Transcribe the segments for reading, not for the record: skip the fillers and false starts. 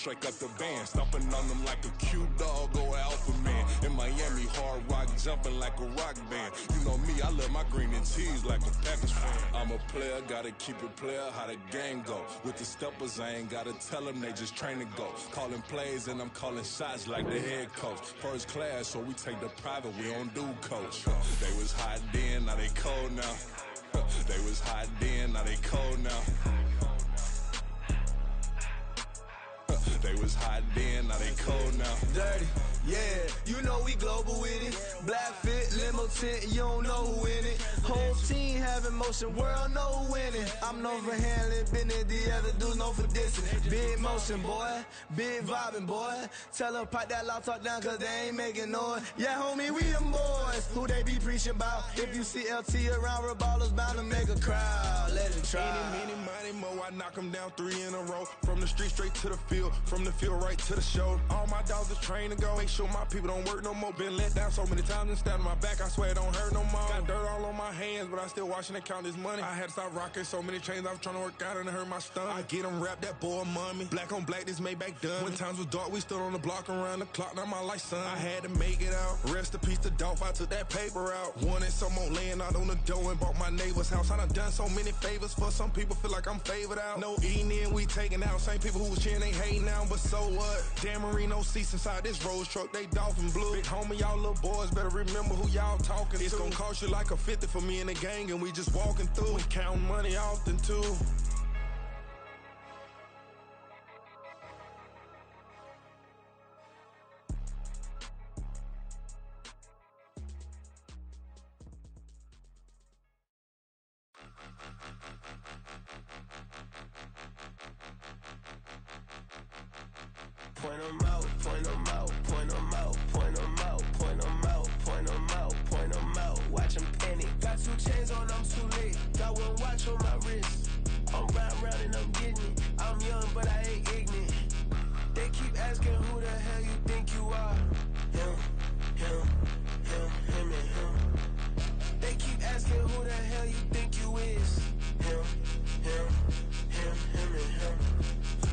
strike up the band. Stomping on them like a cute dog or alpha man. In Miami, hard rock jumping like a rock band. You know me, I love my green and cheese like a Packers fan. I'm a player, gotta keep it player, how the game go. With the steppers, I ain't gotta tell them, they just train to go. Calling plays and I'm calling shots like the head coach. First class, so we take the private, we don't do coach. They was hot then, now they cold now. They was hot then, now they cold now. They was hot then, now they cold now. Dirty, yeah, you know we global with it. Black fit, limo tint, you don't know who in it. Whole team having motion, world know who winning. I'm known for handling business, the other dudes known for dissing. Big motion, boy, big vibing, boy. Tell them pipe that loud talk down, cause they ain't making noise. Yeah, homie, we them boys, who they be preaching about. If you see LT around, Reballo's bound to make a crowd. Let it try. Eeny, meeny, miny, mo, I knock them down 3 in a row. From the street straight to the field, from the field right to the show. All my dogs are trained to go. Make sure my people don't work no more. Been let down so many times and stabbed on my back. I swear it don't hurt no more. Got dirt all on my hands, but I still watching and count this money. I had to stop rocking so many chains. I was trying to work out and it hurt my stomach. I get them wrapped, that boy mommy. Black on black, this Maybach done. When times was dark, we stood on the block around the clock. Now my life, son. I had to make it out. Rest in peace to Dolph. I took that paper out. Wanted some more laying out on the dough and bought my neighbor's house. I done so many favors for some people. Feel like I'm favored out. No eating in, we taking out. Same people who was cheering, they hating now, but so what? Dan Marino seats inside this Rolls truck, they dolphin blue. Big homie, y'all little boys better remember who y'all talking to. It's gonna cost you like a 50 for me and the gang, and we just walking through. We counting money often too. Point them out, point them out, point them out, point them out, point them out, point them out, point them out. Watch them panic. Got 2 chains on, I'm too late. Got 1 watch on my wrist. I'm round and I'm getting it. I'm young, but I ain't ignorant. They keep asking who the hell you think you are. Him, and him. They keep asking who the hell you think you is. Him, and him.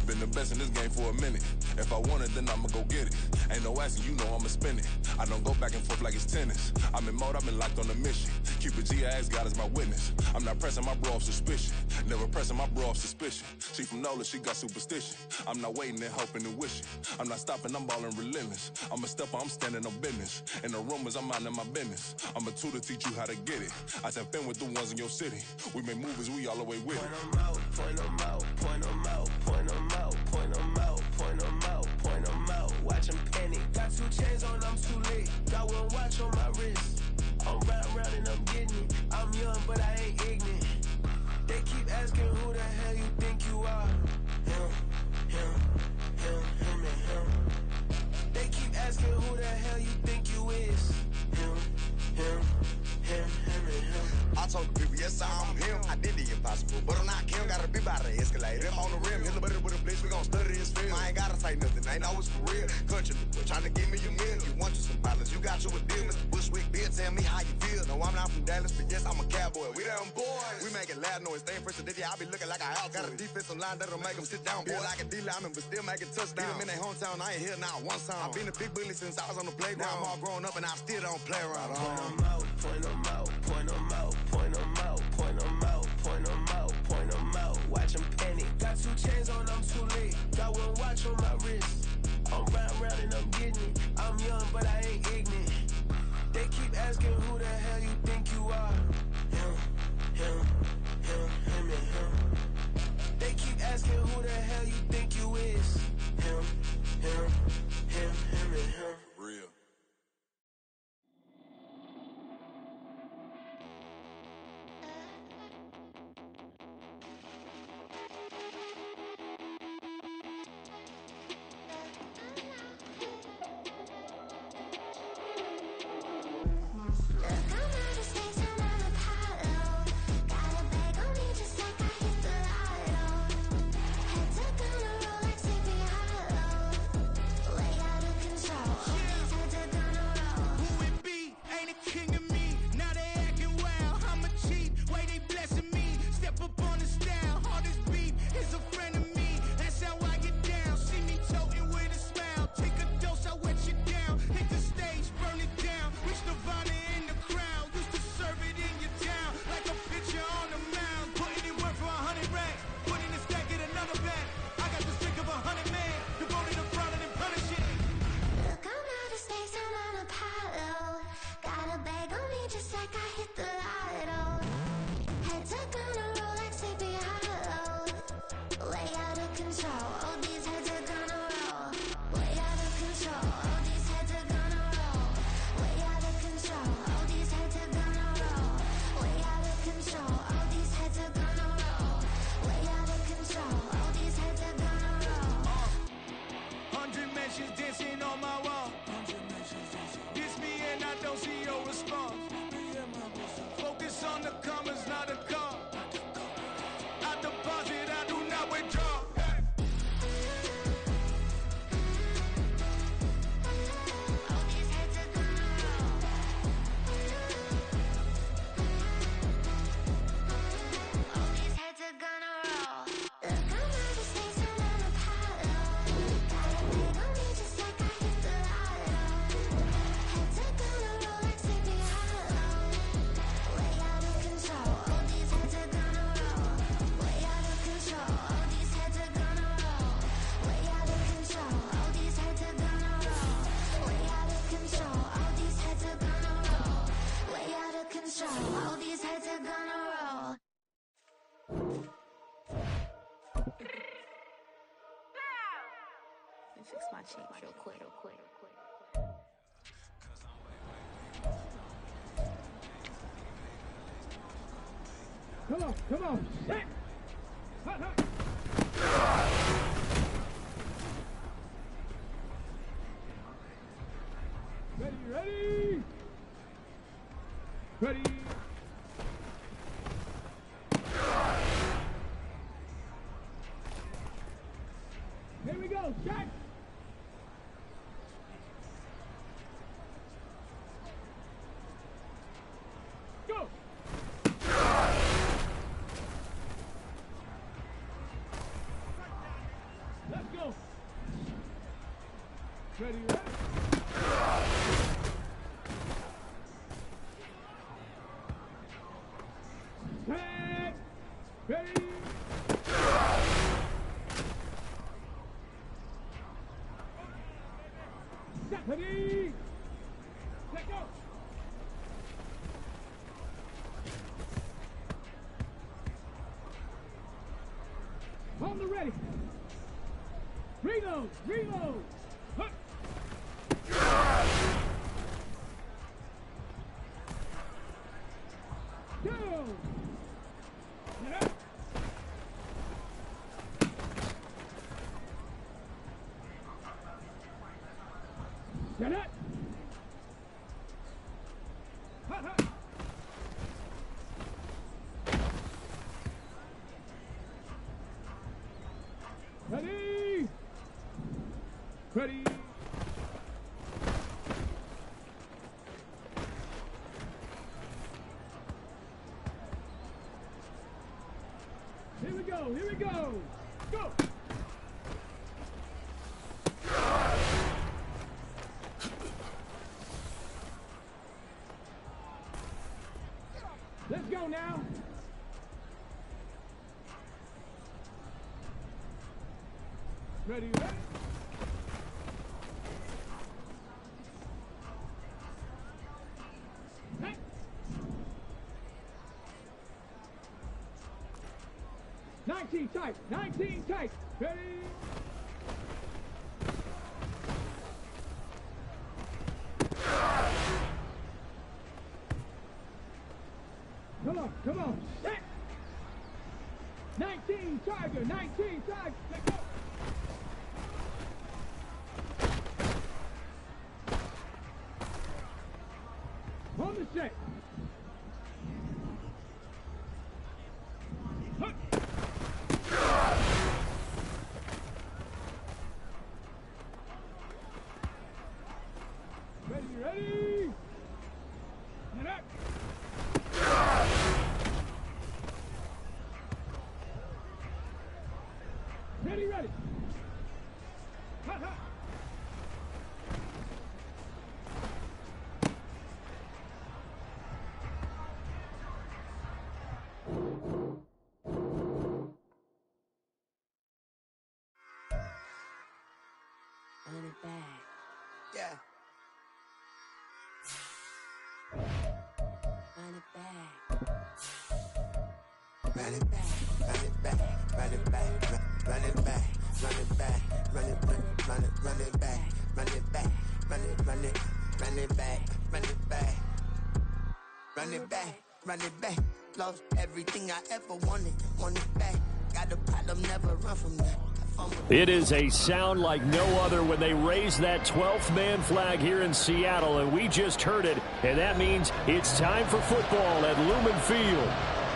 Been the best in this game for a minute. If I want it, then I'ma go get it. Ain't no asking, you know I'ma spend it. I don't go back and forth like it's tennis. I'm in mode, I've been locked on a mission. Keep it G, I ask God as my witness. I'm not pressing my bro off suspicion. Never pressing my bro off suspicion. She from Nola, she got superstition. I'm not waiting and hoping and wishing. I'm not stopping, I'm balling relentless. I'm a stepper, I'm standing on business. In the rumors, I'm minding my business. I'm a tutor, teach you how to get it. I said, fin with the ones in your city. We make movies, we all the way with it. Point them out, point them out, point them out, point them out, point them out, point them out, point them out. Watch them panic. Got 2 chains on, I'm too late. Got 1 watch on my wrist. I'm round and I'm getting it. I'm young, but I ain't ignorant. They keep asking who the hell you think you are. Him, and him. They keep asking who the hell you think you is. Him, and him. I told the people, yes, I'm him. I did the impossible, but I'm not Kim. Gotta be by the escalator. I'm on the rim, hit the butter with a blitz. We gon' study this film. I ain't gotta say nothing, ain't know it's for real. Country people trying to give me a meal. You want you some violence, you got you a deal. Mr. Bushwick, Bill, tell me how you feel. No, I'm not from Dallas, but yes, I'm a cowboy. We them boys. We making loud noise, staying fresh to this. I be looking like a house. Got a defensive line that'll make them sit down. Feel like a D-lineman, but still making touchdowns. Beat them in their hometown, I ain't here now one time. I've been a big bully since I was on the playground. Now I'm all grown up and I still don't play around. Point them out, point them out, point them out, point them out, point them out, point them out, point them out. Watch them panic. Got 2 chains on, I'm too late. Got 1 watch on my wrist. I'm round and I'm getting it. I'm young, but I ain't ignorant. They keep asking who the hell you think you are. Him, and him. They keep asking who the hell you think you is. Him, and him. Real. Let me fix my cheeks real quick. Come on, set! Hut, hut. Ready! Here we go, Jags! Go! Let's go! Ready? Set! Ready! Ready! Let go! On the ready! Reload! Hup. Go! Get up! Get up! Ha ha! Ready! Here we go! Go! Let's go now! Ready? Hey. 19 tight, ready? Come on, set! 19 Tiger, let's go! On the set! Hup. Ready? Get up! Ready! Ha ha! Run it back. Yeah. Run it back. Run it back, run it back, run it back, run it back, run it back, run it back, run it back, run it back, run it back, run it back, run it back. Lost everything I ever wanted it back. Got a problem, never run from that. It is a sound like no other when they raise that 12th man flag here in Seattle, and we just heard it, and that means it's time for football at Lumen Field.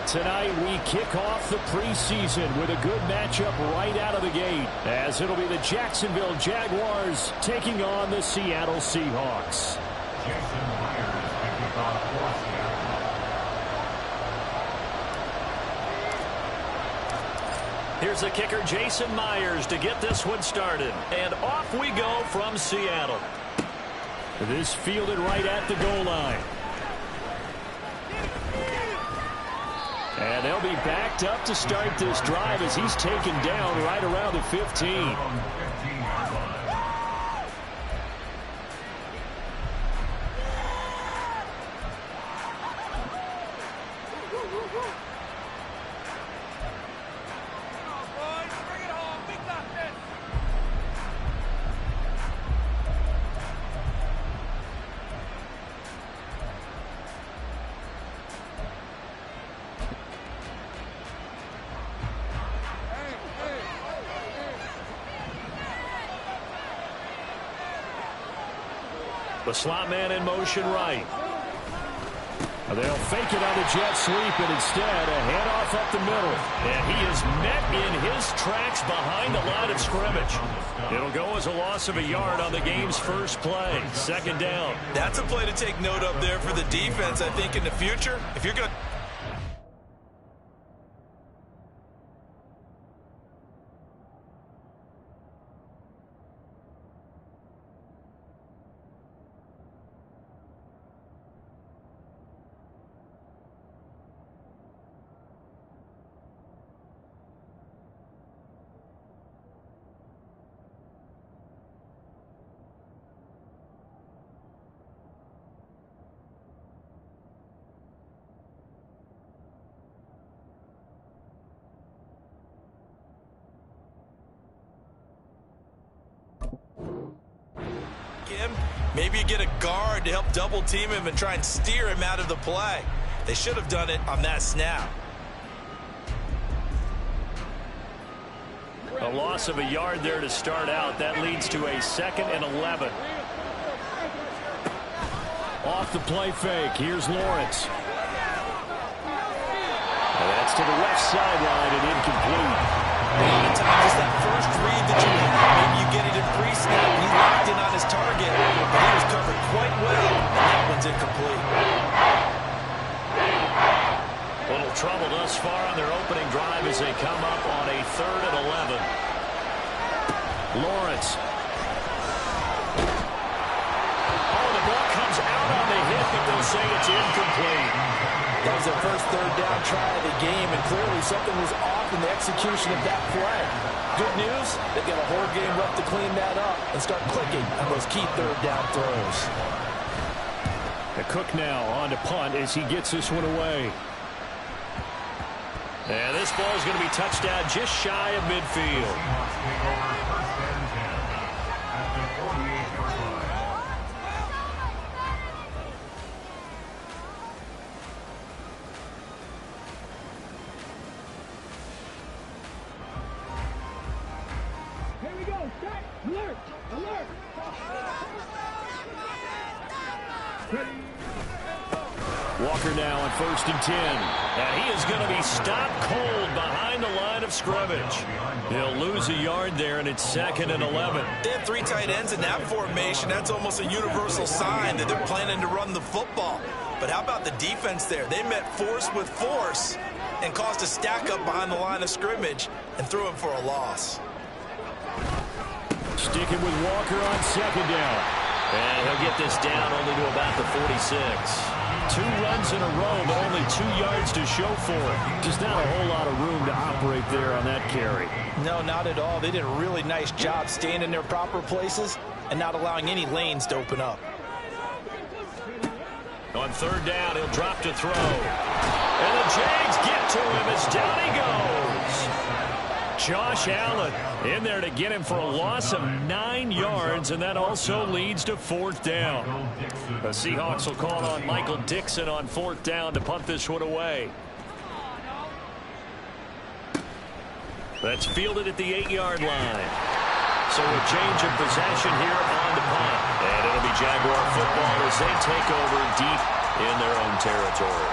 Tonight we kick off the preseason with a good matchup right out of the gate, as it'll be the Jacksonville Jaguars taking on the Seattle Seahawks. Jason Myers kicking off for Seattle. Here's the kicker, Jason Myers, to get this one started. And off we go from Seattle. This fielded right at the goal line. And they'll be backed up to start this drive as he's taken down right around the 15. The slot man in motion right. They'll fake it on the jet sweep, and instead a handoff up the middle. And he is met in his tracks behind the line of scrimmage. It'll go as a loss of a yard on the game's first play. Second down. That's a play to take note of there for the defense, I think, in the future. If you're going to... Maybe you get a guard to help double team him and try and steer him out of the play. They should have done it on that snap. A loss of a yard there to start out. That leads to a 2nd and 11. Off the play fake. Here's Lawrence. And that's to the left sideline and incomplete. A lot of times it's that first read that you need. Maybe you get it in pre-snap. He locked in on his target, but he was covered quite well, and that one's incomplete. Little trouble thus far on their opening drive as they come up on a 3rd and 11. Lawrence. Oh, the ball comes out on the hit, but they'll say it's incomplete. That was their first 3rd down try of the game, and clearly something was off in the execution of that play. Good news, they get a whole game left to clean that up and start clicking on those key 3rd down throws. The Cook now on to punt as he gets this one away. And this ball is going to be touched down just shy of midfield. Here we go. Set. Alert. Alert. Walker now on 1st and 10. And he is going to be stopped cold behind the line of scrimmage. He'll lose a yard there, and it's 2nd and 11. They have 3 tight ends in that formation. That's almost a universal sign that they're planning to run the football. But how about the defense there? They met force with force and caused a stack up behind the line of scrimmage and threw him for a loss. Sticking with Walker on 2nd down. And he'll get this down only to about the 46. 2 runs in a row, but only 2 yards to show for it. Just not a whole lot of room to operate there on that carry. No, not at all. They did a really nice job staying in their proper places and not allowing any lanes to open up. On 3rd down, he'll drop to throw. And the Jags get to him as down he goes. Josh Allen in there to get him for a loss of 9 yards, and that also leads to 4th down. The Seahawks will call on Michael Dixon on 4th down to punt this one away. That's fielded at the 8-yard line. So a change of possession here on the punt. And it'll be Jaguar football as they take over deep in their own territory.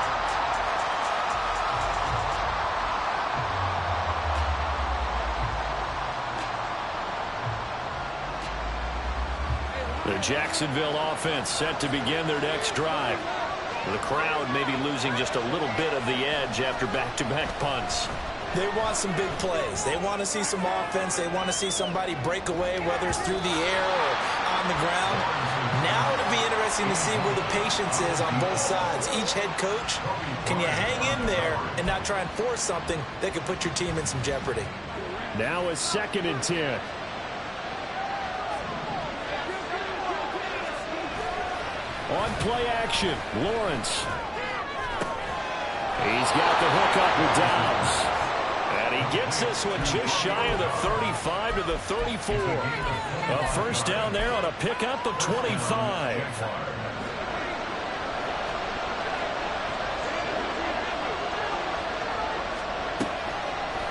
The Jacksonville offense set to begin their next drive. The crowd may be losing just a little bit of the edge after back-to-back punts. They want some big plays. They want to see some offense. They want to see somebody break away, whether it's through the air or on the ground. Now it'll be interesting to see where the patience is on both sides. Each head coach, can you hang in there and not try and force something that could put your team in some jeopardy? Now a 2nd and 10. On play action, Lawrence. He's got the hook up with Downs. And he gets this one just shy of the 35 to the 34. A 1st down there on a pickup of 25.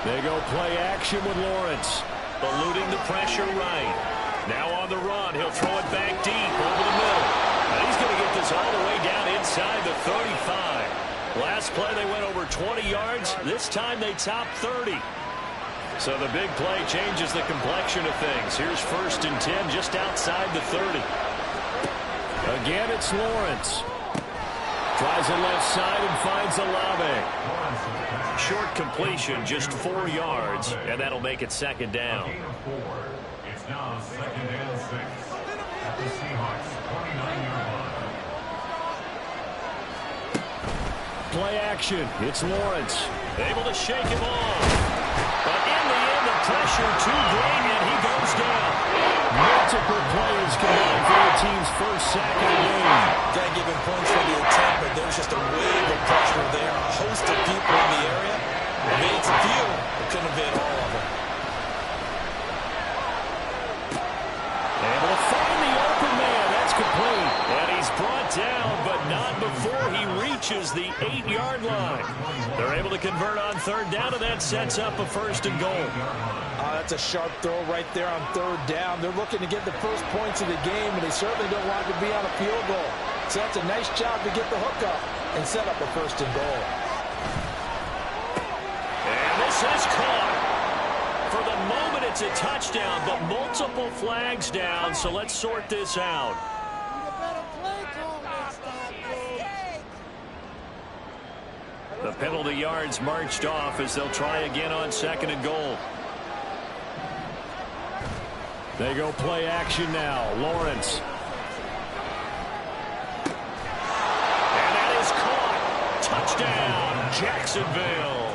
They go play action with Lawrence. Eluding the pressure right. Now on the run, he'll throw it back deep over the middle. It's all the way down inside the 35. Last play they went over 20 yards. This time they topped 30. So the big play changes the complexion of things. Here's 1st and 10 just outside the 30. Again, it's Lawrence. Tries it left side and finds Olave. Short completion, just 4 yards, and that'll make it 2nd down. It's now 2nd and 6 at the Seahawks 29-yard line. Play action. It's Lawrence. Able to shake him off. But in the end, the pressure too great, and he goes down. Multiple players combined for their team's first sack of the game. Got to give him points for the attempt, but there's just a wave of pressure there. A host of people in the area. Maybe it's a few, but couldn't have been all of them. Able to find the open man. That's complete. And he's brought down, but not before he reaches the 8-yard line. They're able to convert on 3rd down, and that sets up a 1st and goal. That's a sharp throw right there on 3rd down. They're looking to get the first points of the game, and they certainly don't want to be on a field goal. So that's a nice job to get the hook up and set up a 1st and goal. And this is caught. For the moment, it's a touchdown, but multiple flags down, so let's sort this out. The penalty yards marched off as they'll try again on 2nd and goal. They go play action now. Lawrence. And that is caught. Touchdown, Jacksonville.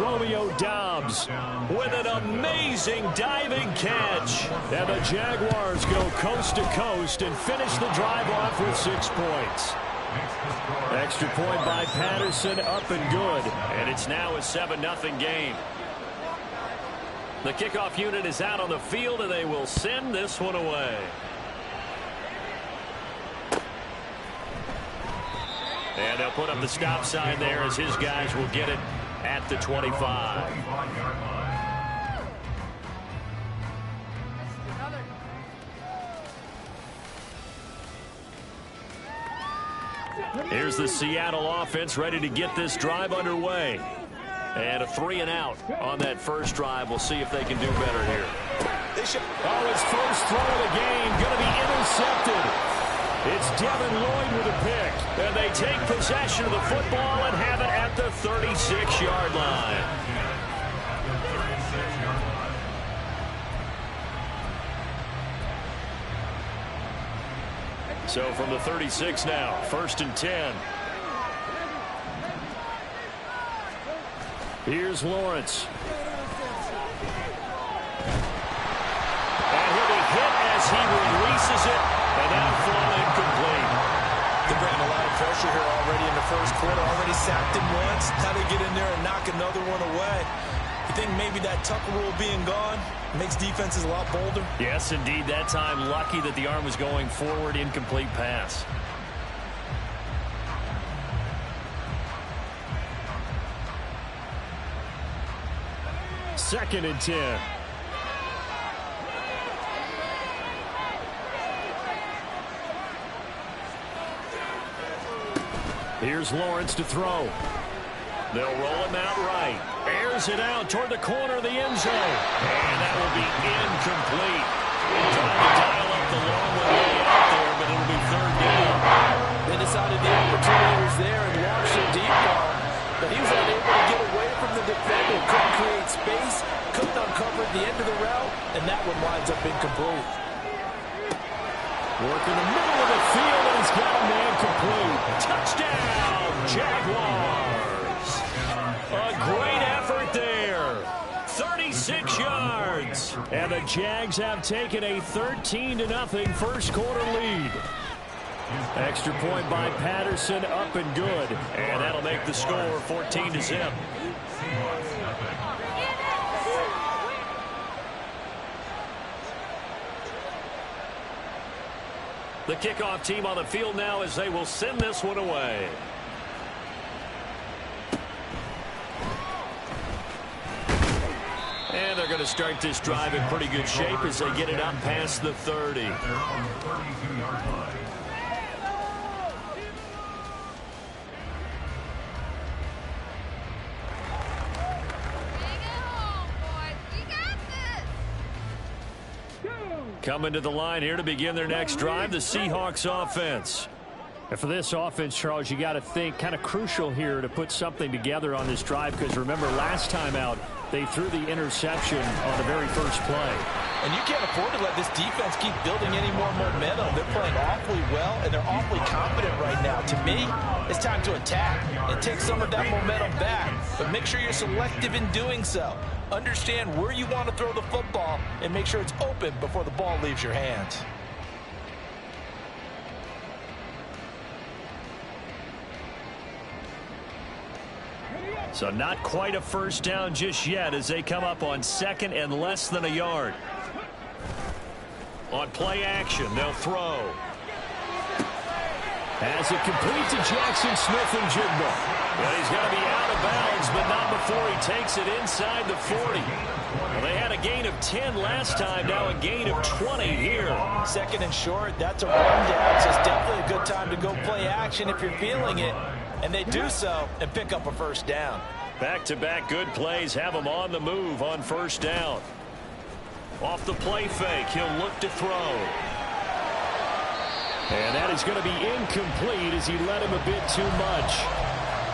Romeo Doubs with an amazing diving catch. And the Jaguars go coast to coast and finish the drive off with 6 points. Extra point by Patterson, up and good. And it's now a 7-0 game. The kickoff unit is out on the field, and they will send this one away. And they'll put up the stop sign there as his guys will get it at the 25. Here's the Seattle offense ready to get this drive underway. And a 3-and-out on that first drive. We'll see if they can do better here. Oh, his first throw of the game going to be intercepted. It's Devin Lloyd with a pick. And they take possession of the football and have it at the 36-yard line. So from the 36 now, 1st and 10. Here's Lawrence. And he'll be hit as he releases it, and that'll fall incomplete. They're bringing a lot of pressure here already in the first quarter. Already sacked him once. Now they get in there and knock another one away. You think maybe that tuck rule being gone makes defenses a lot bolder? Yes, indeed. That time, lucky that the arm was going forward, incomplete pass. Second and 10. Here's Lawrence to throw. They'll roll him out right. Airs it out toward the corner of the end zone. And that will be incomplete. Trying to dial up the long way out there, but it'll be 3rd down. They decided the opportunity was there and launched a deep ball. But he was unable to get away from the defender. Couldn't create space. Couldn't uncover the end of the route. And that one winds up incomplete. Work in the middle of the field, and he's got a man complete. Touchdown, Jaguars. A great effort there. 36 yards. And the Jags have taken a 13-0 first quarter lead. Extra point by Patterson, up and good. And that'll make the score 14-0. The kickoff team on the field now as they will send this one away. And they're going to start this drive in pretty good shape as they get it up past the 30. Coming to the line here to begin their next drive, the Seahawks offense. And for this offense, Charles, you got to think kind of crucial here to put something together on this drive, because remember last time out they threw the interception on the very first play. And you can't afford to let this defense keep building any more momentum. They're playing awfully well, and they're awfully confident right now. To me, it's time to attack and take some of that momentum back. But make sure you're selective in doing so. Understand where you want to throw the football and make sure it's open before the ball leaves your hands. So not quite a first down just yet as they come up on second and less than a yard. On play action, they'll throw. As it complete to Jackson Smith-Njigba. Well, he's going to be out of bounds, but not before he takes it inside the 40. Well, they had a gain of 10 last time, now a gain of 20 here. Second and short, that's a rundown, so it's definitely a good time to go play action if you're feeling it. And they do so and pick up a first down. Back-to-back good plays have him on the move on first down. Off the play fake, he'll look to throw. And that is going to be incomplete as he led him a bit too much.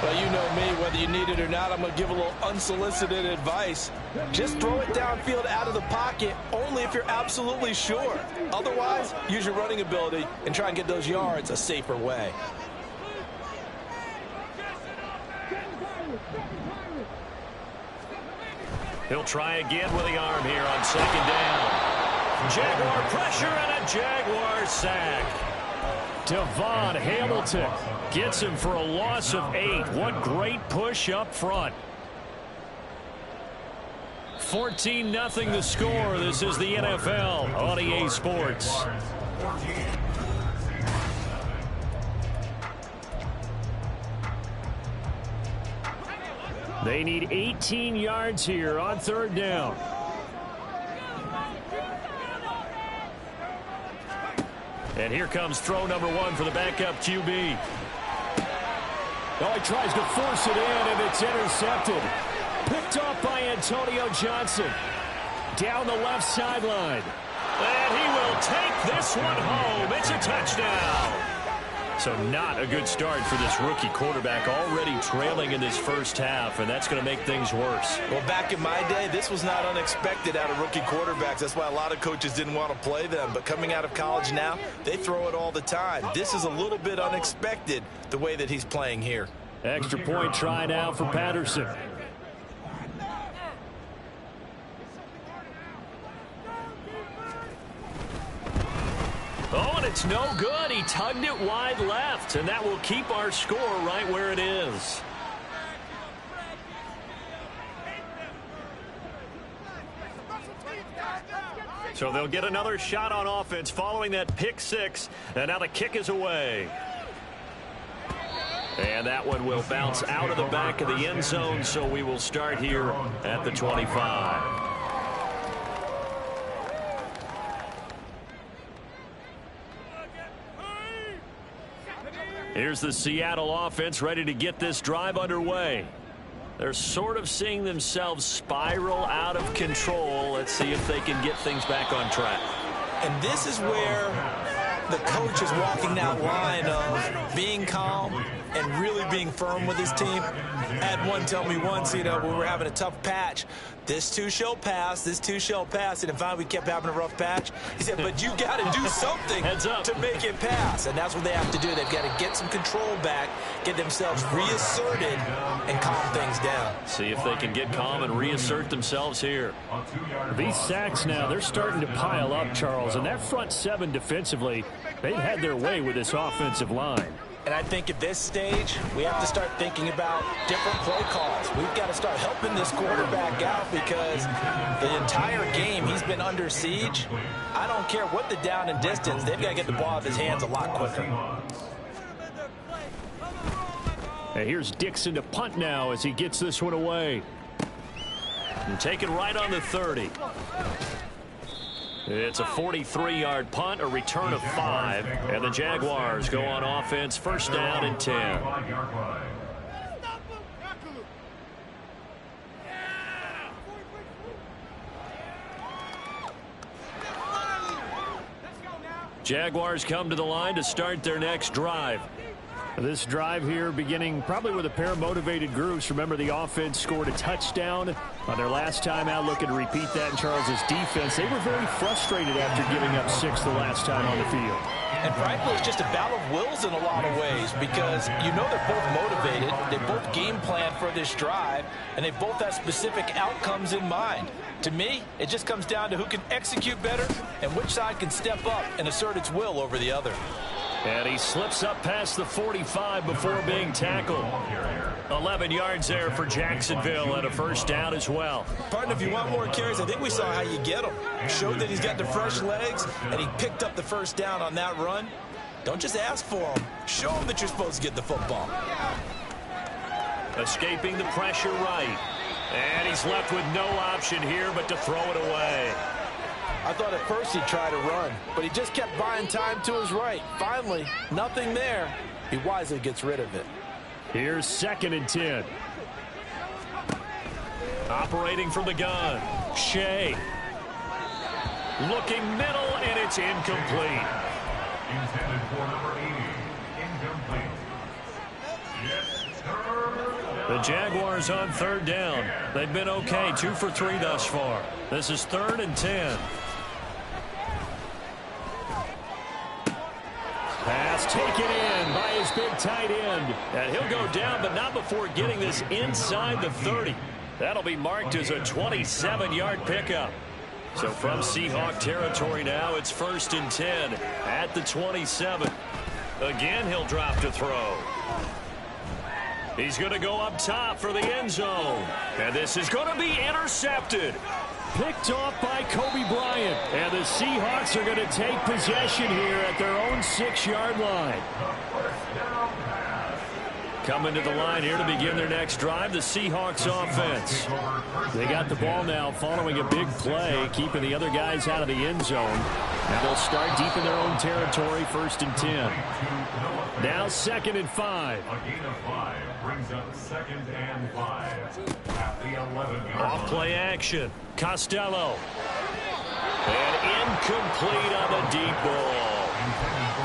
Well, you know me, whether you need it or not, I'm going to give a little unsolicited advice. Just throw it downfield out of the pocket only if you're absolutely sure. Otherwise, use your running ability and try and get those yards a safer way. He'll try again with the arm here on second down. Jaguar pressure and a Jaguar sack. Devon Hamilton gets him for a loss of 8. What great push up front. 14-0 the score. This is the NFL on EA Sports. They need 18 yards here on third down. And here comes throw number 1 for the backup QB. Oh, he tries to force it in, and it's intercepted. Picked off by Antonio Johnson. Down the left sideline. And he will take this one home. It's a touchdown. So not a good start for this rookie quarterback, already trailing in this first half, and that's going to make things worse. Well, back in my day, this was not unexpected out of rookie quarterbacks. That's why a lot of coaches didn't want to play them. But coming out of college now, they throw it all the time. This is a little bit unexpected, the way that he's playing here. Extra point try now for Patterson. Oh, and it's no good. He tugged it wide left, and that will keep our score right where it is. So they'll get another shot on offense following that pick 6, and now the kick is away. And that one will bounce out of the back of the end zone, so we will start here at the 25. Here's the Seattle offense ready to get this drive underway. They're sort of seeing themselves spiral out of control. Let's see if they can get things back on track. And this is where the coach is walking that line of being calm and really being firm with his team. I had one tell me once, when we were having a tough patch, this too shall pass, this too shall pass. And finally we kept having a rough patch. He said, but you got to do something to make it pass. And that's what they have to do. They've got to get some control back, get themselves reasserted, and calm things down. See if they can get calm and reassert themselves here. These sacks now, they're starting to pile up, Charles. And that front 7 defensively, they've had their way with this offensive line. And I think at this stage, we have to start thinking about different play calls. We've got to start helping this quarterback out because the entire game he's been under siege. I don't care what the down and distance, they've got to get the ball out of his hands a lot quicker. And here's Dixon to punt now as he gets this one away. And taken right on the 30. It's a 43-yard punt, a return of 5, and the Jaguars go on offense, first down and 10. Jaguars come to the line to start their next drive. This drive here beginning probably with a pair of motivated groups. Remember, the offense scored a touchdown on their last time out, looking to repeat that in Charles's defense. They were very frustrated after giving up 6 the last time on the field. And frankly, it's just a battle of wills in a lot of ways because you know they're both motivated. They both game plan for this drive, and they both have specific outcomes in mind. To me, it just comes down to who can execute better and which side can step up and assert its will over the other. And he slips up past the 45 before being tackled. 11 yards there for Jacksonville and a first down as well. Partner, if you want more carries, I think we saw how you get him. Showed that he's got the fresh legs, and he picked up the first down on that run. Don't just ask for him. Show him that you're supposed to get the football. Escaping the pressure right. And he's left with no option here but to throw it away. I thought at first he'd try to run, but he just kept buying time to his right. Finally, nothing there. He wisely gets rid of it. Here's 2nd and 10. Operating from the gun. Shea. Looking middle, and it's incomplete. Intended for number 80. Incomplete. The Jaguars on 3rd down. They've been okay, 2 for 3 thus far. This is 3rd and 10. Pass taken in by his big tight end. And he'll go down, but not before getting this inside the 30. That'll be marked as a 27-yard pickup. So from Seahawk territory now, it's 1st and 10 at the 27. Again, he'll drop to throw. He's going to go up top for the end zone. And this is going to be intercepted. Picked off by Kobe Bryant. And the Seahawks are going to take possession here at their own 6-yard line. Coming to the line here to begin their next drive, the Seahawks offense. They got the ball now following a big play, keeping the other guys out of the end zone. And they'll start deep in their own territory, 1st and 10. Now 2nd and 5. A gain of 5 brings up 2nd and 5 at the 11-yard line. Off play action. Costello. And incomplete on the deep ball.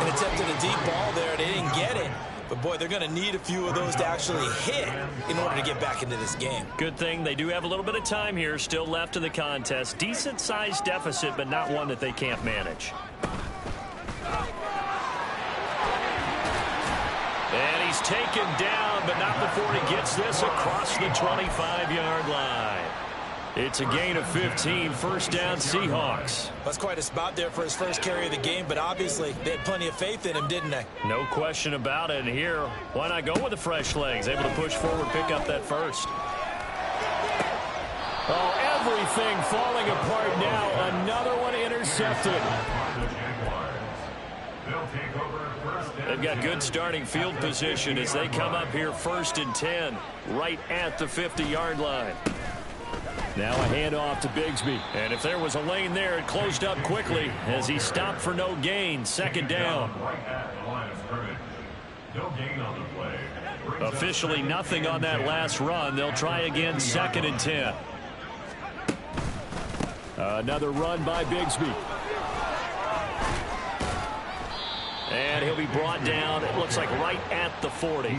An attempt at a deep ball there. They didn't get it. But, boy, they're going to need a few of those to actually hit in order to get back into this game. Good thing they do have a little bit of time here still left in the contest. Decent-sized deficit, but not one that they can't manage. And he's taken down, but not before he gets this across the 25-yard line. It's a gain of 15, 1st down Seahawks. That's quite a spot there for his first carry of the game, but obviously they had plenty of faith in him, didn't they? No question about it. And here, why not go with the fresh legs? Able to push forward, pick up that first. Oh, everything falling apart now. Another one intercepted. They've got good starting field position as they come up here 1st and 10, right at the 50-yard line. Now a handoff to Bigsby. And if there was a lane there, it closed up quickly as he stopped for no gain. 2nd down. Officially nothing on that last run. They'll try again 2nd and 10. Another run by Bigsby. And he'll be brought down, it looks like right at the 40.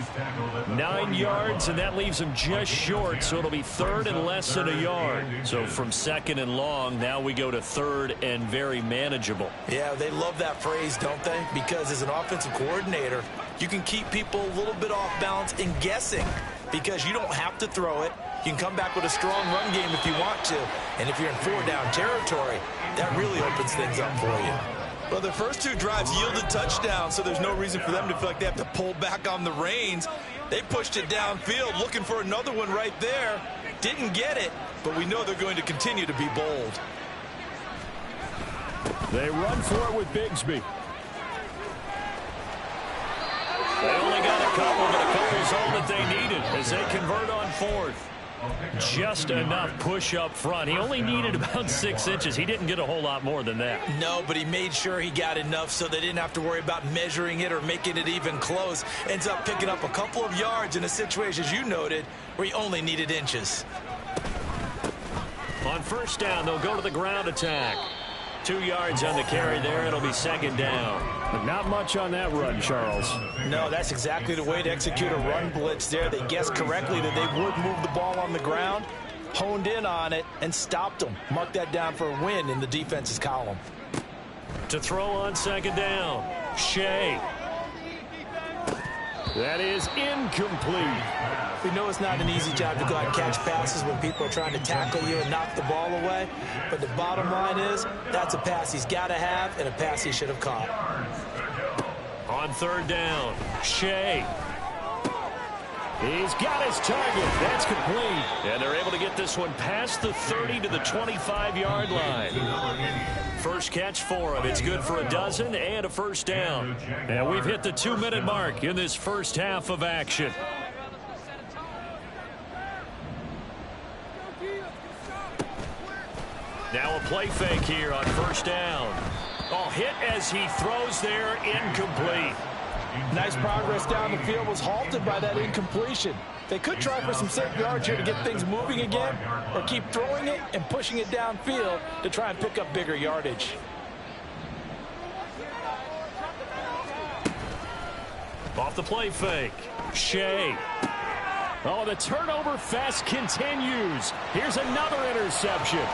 9 yards, and that leaves him just short, so it'll be 3rd and less than a yard. So from 2nd and long, now we go to 3rd and very manageable. Yeah, they love that phrase, don't they? Because as an offensive coordinator, you can keep people a little bit off balance and guessing because you don't have to throw it. You can come back with a strong run game if you want to. And if you're in 4-down territory, that really opens things up for you. Well, the first 2 drives yielded touchdowns, so there's no reason for them to feel like they have to pull back on the reins. They pushed it downfield, looking for another one right there. Didn't get it, but we know they're going to continue to be bold. They run for it with Bigsby. They only got a couple, but a couple's all that they needed as they convert on 4th. Just enough push up front. He only needed about 6 inches. He didn't get a whole lot more than that. No, but he made sure he got enough so they didn't have to worry about measuring it or making it even close. Ends up picking up a couple of yards in a situation, as you noted, where he only needed inches. On 1st down, they'll go to the ground attack. 2 yards on the carry there. It'll be second down. But not much on that run, Charles. No, that's exactly the way to execute a run blitz there. They guessed correctly that they would move the ball on the ground, honed in on it, and stopped them. Mark that down for a win in the defense's column. To throw on second down, Shea. That is incomplete. We know it's not an easy job to go out and catch passes when people are trying to tackle you and knock the ball away. But the bottom line is, that's a pass he's got to have and a pass he should have caught. On third down, Shea. He's got his target. That's complete. And they're able to get this one past the 30 to the 25-yard line. First catch for him. It's good for a dozen and a first down. And we've hit the 2-minute mark in this first half of action. Now a play fake here on first down. Oh, hit as he throws there, incomplete. Nice progress down the field, was halted by that incompletion. They could try for some safe yards here to get things moving again, or keep throwing it and pushing it downfield to try and pick up bigger yardage. Off the play fake, Shea. Oh, the turnover fest continues. Here's another interception.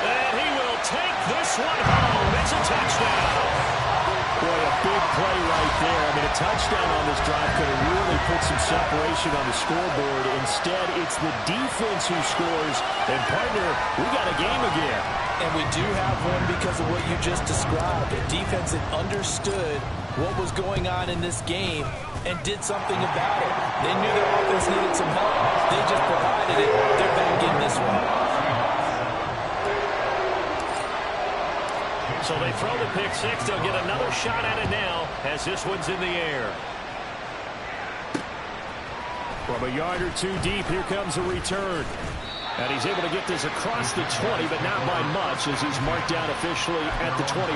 And he will take this one home. It's a touchdown. Boy, a big play right there. I mean, a touchdown on this drive could have really put some separation on the scoreboard. Instead, it's the defense who scores. And, partner, we got a game again. And we do have one because of what you just described. A defense that understood what was going on in this game and did something about it. They knew their offense needed some help. They just provided it. They're back in this one. So they throw the pick six. They'll get another shot at it now as this one's in the air. From a yard or two deep, here comes a return. And he's able to get this across the 20, but not by much as he's marked down officially at the 21.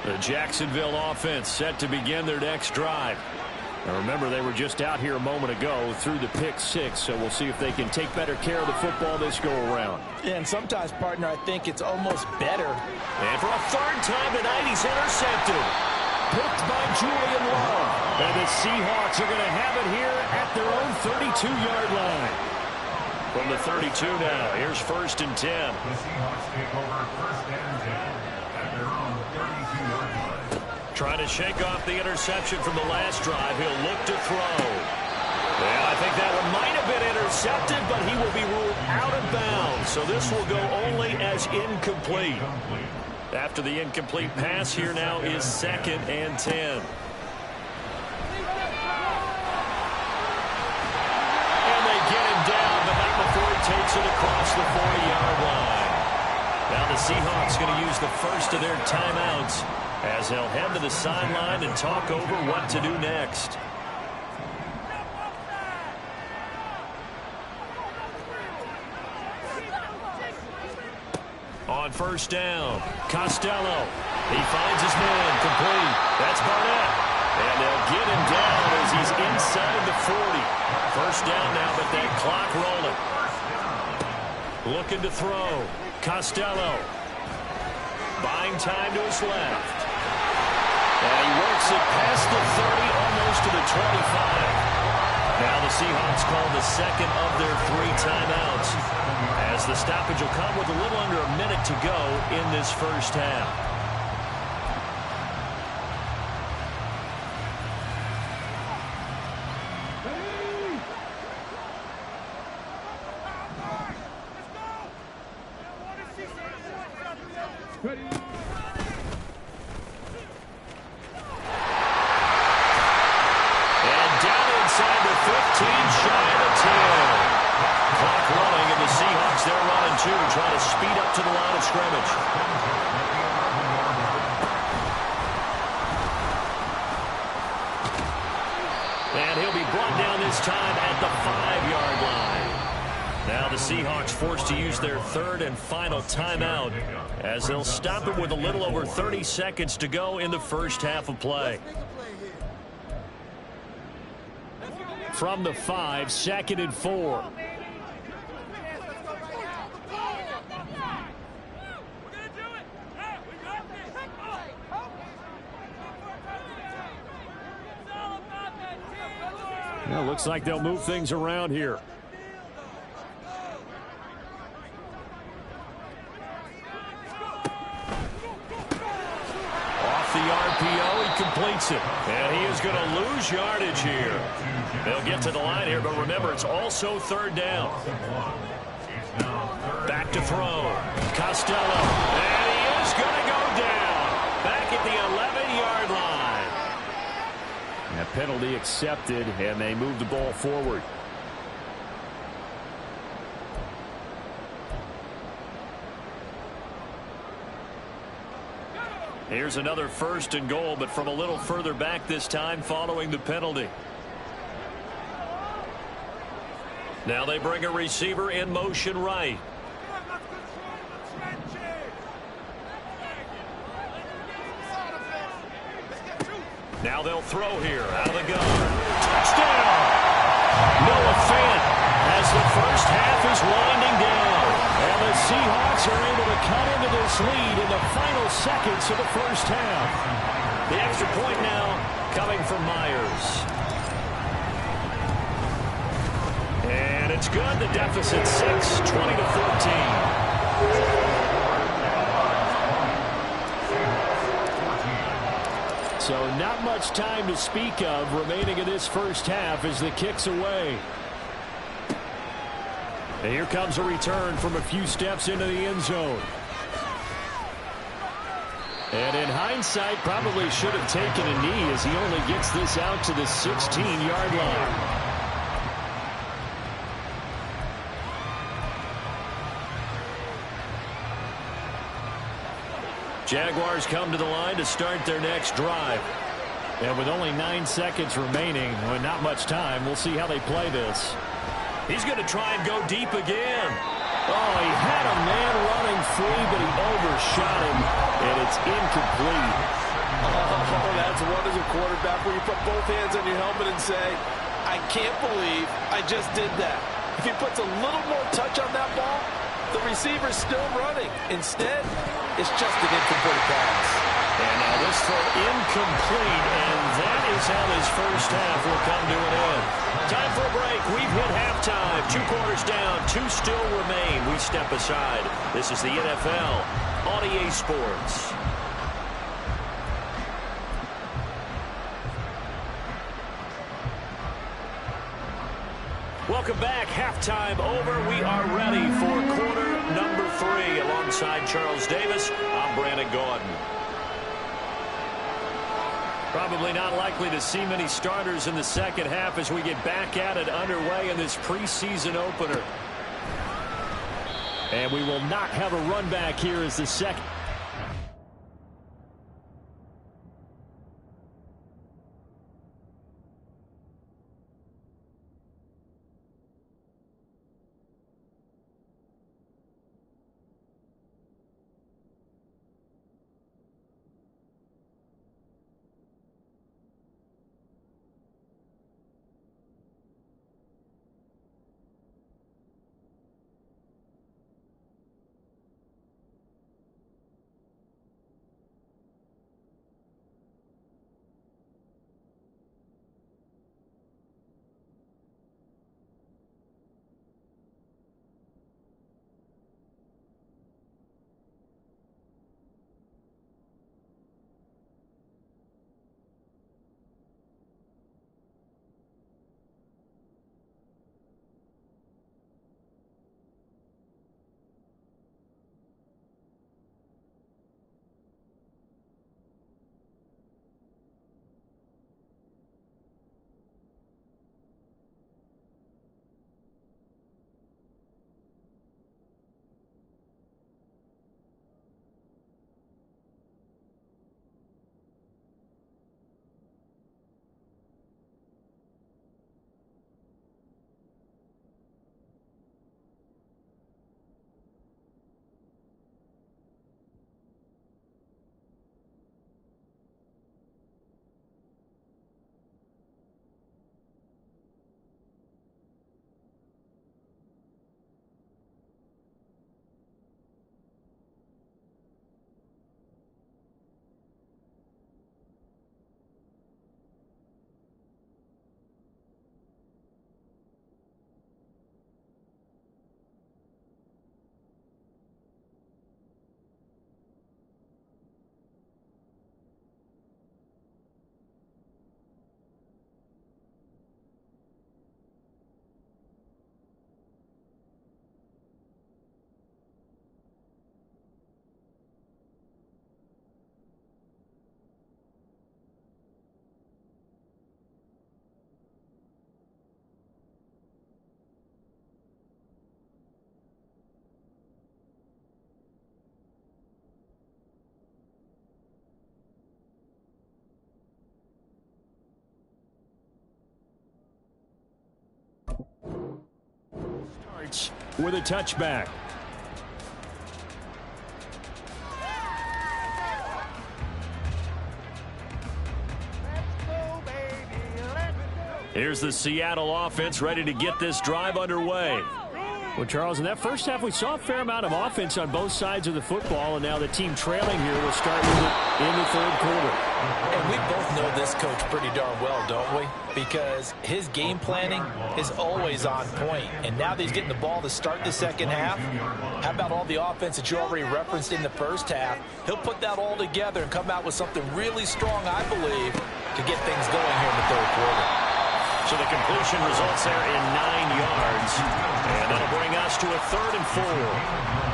The Jacksonville offense set to begin their next drive. Now remember, they were just out here a moment ago through the pick six, so we'll see if they can take better care of the football this go around. And sometimes, partner, I think it's almost better. And for a third time tonight, he's intercepted. Picked by Julian Love. And the Seahawks are going to have it here at their own 32-yard line. From the 32 now, here's first and 10. The Seahawks take over first and 10 at their own 32-yard line. Trying to shake off the interception from the last drive. He'll look to throw. Yeah, I think that one might have been intercepted, but he will be ruled out of bounds. So this will go only as incomplete. After the incomplete pass, here now is second and 10. And they get him down, but not before he takes it across the 40-yard line. Now the Seahawks going to use the first of their timeouts as they'll head to the sideline and talk over what to do next. On first down, Costello. He finds his man, complete. That's Barnett. And they'll get him down as he's inside the 40. First down now, but that clock rolling. Looking to throw. Costello. Buying time to his left. And he works it past the 30, almost to the 25. Now the Seahawks call the second of their 3 timeouts, as the stoppage will come with a little under a minute to go in this first half. Trying to speed up to the line of scrimmage. And he'll be brought down this time at the 5-yard line. Now the Seahawks forced to use their third and final timeout as they'll stop it with a little over 30 seconds to go in the first half of play. From the 5, 2nd and 4. Well, looks like they'll move things around here. Off the RPO, he completes it. And he is going to lose yardage here. They'll get to the line here, but remember, it's also third down. Back to throw. Costello. And he is going to go down. Back at the 11-yard line. That penalty accepted, and they move the ball forward. Here's another 1st and goal, but from a little further back this time following the penalty. Now they bring a receiver in motion right. Now they'll throw here out of the gun. Touchdown! Noah Fant as the first half is winding down. And the Seahawks are able to cut into this lead in the final seconds of the first half. The extra point now coming from Myers. And it's good. The deficit 6, 20-14. So not much time to speak of remaining in this first half as the kick's away. And here comes a return from a few steps into the end zone. And in hindsight, probably should have taken a knee as he only gets this out to the 16-yard line. Jaguars come to the line to start their next drive. And with only 9 seconds remaining, with not much time, we'll see how they play this. He's going to try and go deep again. Oh, he had a man running free, but he overshot him, and it's incomplete. Oh, that's one as a quarterback where you put both hands on your helmet and say, I can't believe I just did that. If he puts a little more touch on that ball, the receiver's still running. Instead, it's just an incomplete pass. And now this throw incomplete, and that is how this first half will come to an end. Time for a break. We've hit halftime. 2 quarters down, 2 still remain. We step aside. This is the NFL on EA Sports. Welcome back. Halftime over. We are ready for quarter number 3. Alongside Charles Davis, I'm Brandon Gordon. Probably not likely to see many starters in the second half as we get back at it underway in this preseason opener. And we will not have a run back here as the second. Seahawks with a touchback. Here's the Seattle offense ready to get this drive underway. Well, Charles, in that first half, we saw a fair amount of offense on both sides of the football, and now the team trailing here will start with it in the third quarter. And we both know this coach pretty darn well, don't we? Because his game planning is always on point. And now that he's getting the ball to start the second half, how about all the offense that you already referenced in the first half? He'll put that all together and come out with something really strong, I believe, to get things going here in the third quarter. So the completion results there in 9 yards. And that'll bring us to a 3rd and 4.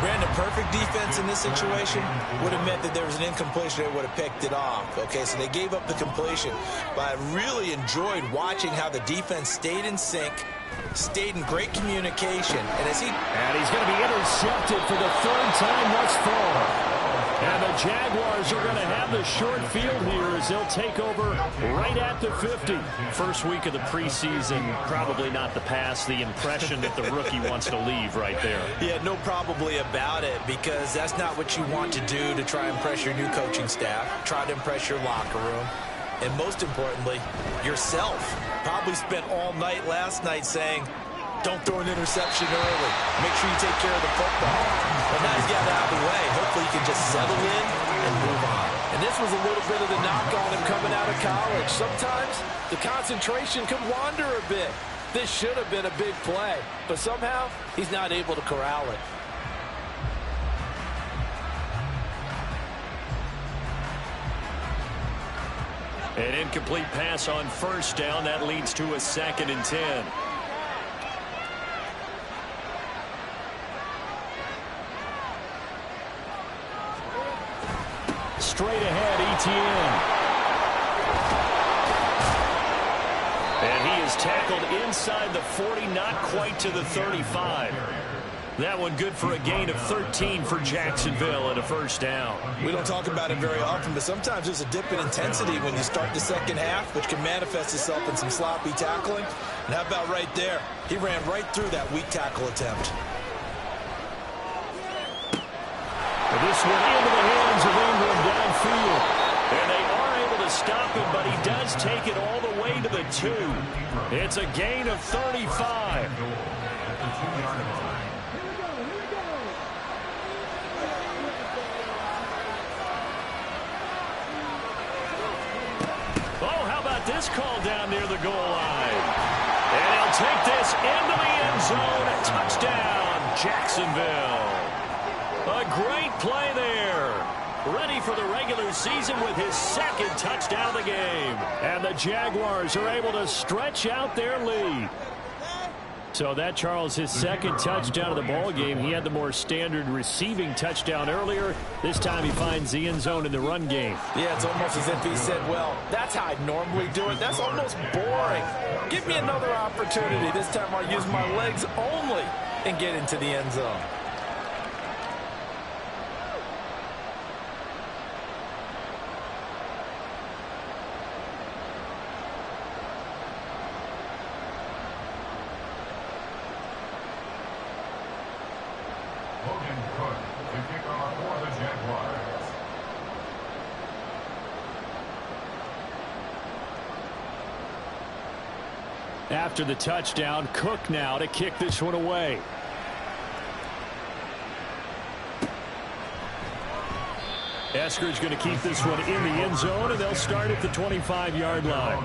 Brandon, perfect defense in this situation would have meant that there was an incompletion. They would have picked it off. Okay, so they gave up the completion. But I really enjoyed watching how the defense stayed in sync, stayed in great communication. And he's going to be intercepted for the 3rd time thus far. And the Jaguars are going to have the short field here as they'll take over right at the 50. First week of the preseason, probably not the pass, the impression that the rookie wants to leave right there. Yeah, no probably about it, because that's not what you want to do to try and impress your new coaching staff, try to impress your locker room, and most importantly, yourself. Probably spent all night last night saying, don't throw an interception early. Make sure you take care of the football. But now he's got it out of the way. Hopefully he can just settle in and move on. And this was a little bit of the knock on him coming out of college. Sometimes the concentration can wander a bit. This should have been a big play, but somehow he's not able to corral it. An incomplete pass on first down. That leads to a 2nd and 10. Straight ahead, Etienne. And he is tackled inside the 40, not quite to the 35. That one good for a gain of 13 for Jacksonville and a 1st down. We don't talk about it very often, but sometimes there's a dip in intensity when you start the second half, which can manifest itself in some sloppy tackling. And how about right there? He ran right through that weak tackle attempt. This one into the hands of Ingram downfield. And they are able to stop him, but he does take it all the way to the 2. It's a gain of 35. Oh, how about this call down near the goal line? And he'll take this into the end zone. A touchdown, Jacksonville. A great play there. Ready for the regular season with his 2nd touchdown of the game. And the Jaguars are able to stretch out their lead. So that, Charles, his 2nd touchdown of the ball game. He had the more standard receiving touchdown earlier. This time he finds the end zone in the run game. Yeah, it's almost as if he said, well, that's how I normally do it. That's almost boring. Give me another opportunity. This time I'll use my legs only and get into the end zone. After the touchdown, Cook now to kick this one away. Eskridge going to keep this one in the end zone, and they'll start at the 25-yard line.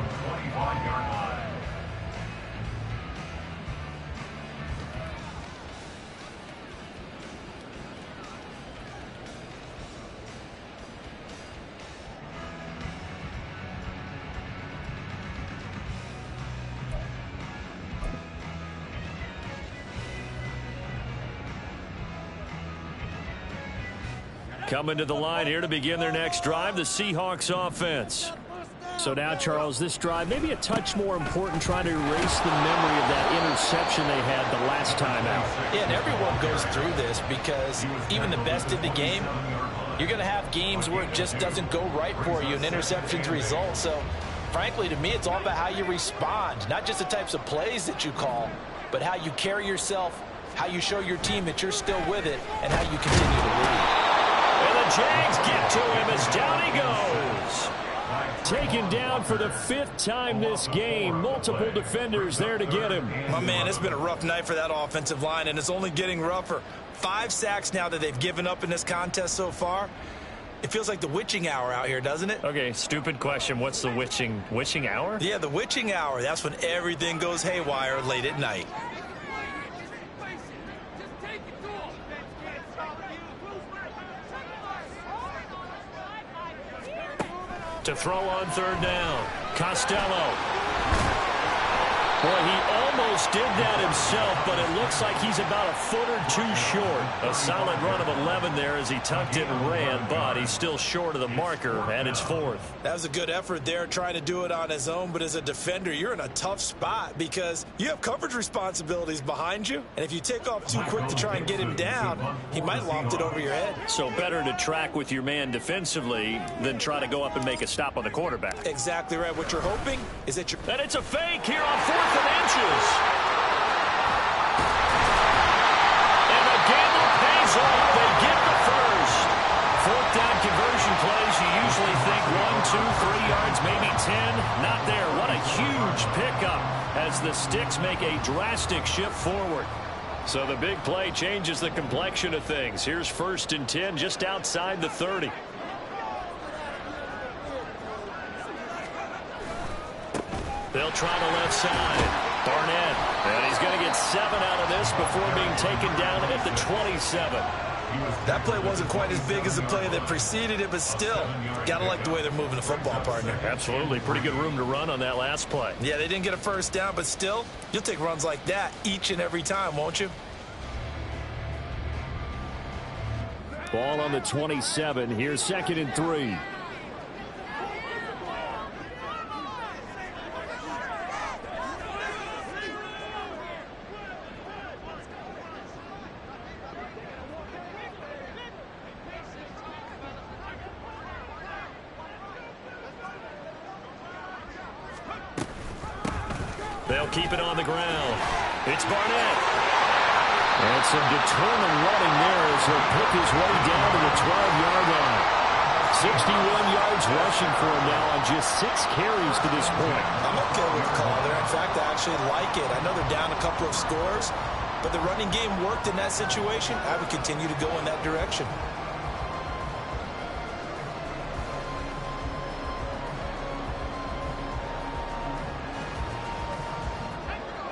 Coming to the line here to begin their next drive, the Seahawks offense. So now, Charles, this drive maybe a touch more important, trying to erase the memory of that interception they had the last time out. Yeah, and everyone goes through this because even the best in the game, you're going to have games where it just doesn't go right for you, and interceptions result. So, frankly, to me, it's all about how you respond, not just the types of plays that you call, but how you carry yourself, how you show your team that you're still with it, and how you continue to lead. And the Jags get to him as down he goes. Taken down for the 5th time this game. Multiple defenders there to get him. My man, it's been a rough night for that offensive line, and it's only getting rougher. 5 sacks now that they've given up in this contest so far. It feels like the witching hour out here, doesn't it? Okay, stupid question. What's the witching hour? Yeah, the witching hour. That's when everything goes haywire late at night. To throw on 3rd down. Costello. Boy, he almost did that himself, but it looks like he's about a foot or 2 short. A solid run of 11 there as he tucked it and ran, but he's still short of the marker, and it's 4th. That was a good effort there, trying to do it on his own, but as a defender, you're in a tough spot because you have coverage responsibilities behind you, and if you take off too quick to try and get him down, he might loft it over your head. So better to track with your man defensively than try to go up and make a stop on the quarterback. Exactly right. What you're hoping is that you're... And it's a fake here on 4th and inches. And the gamble pays off. They get the first. 4th down conversion plays. You usually think 1, 2, 3 yards, maybe 10. Not there. What a huge pickup as the Sticks make a drastic shift forward. So the big play changes the complexion of things. Here's 1st and 10 just outside the 30. They'll try the left side. Barnett. And he's going to get 7 out of this before being taken down at the 27. That play wasn't quite as big as the play that preceded it, but still, got to like the way they're moving the football, partner. Absolutely. Pretty good room to run on that last play. Yeah, they didn't get a 1st down, but still, you'll take runs like that each and every time, won't you? Ball on the 27. Here's 2nd and 3. They'll keep it on the ground. It's Barnett. And some determined running there as he'll pick his way down to the 12-yard line. 61 yards rushing for him now on just 6 carries to this point. I'm okay with the call there. In fact, I actually like it. I know they're down a couple of scores, but the running game worked in that situation. I would continue to go in that direction.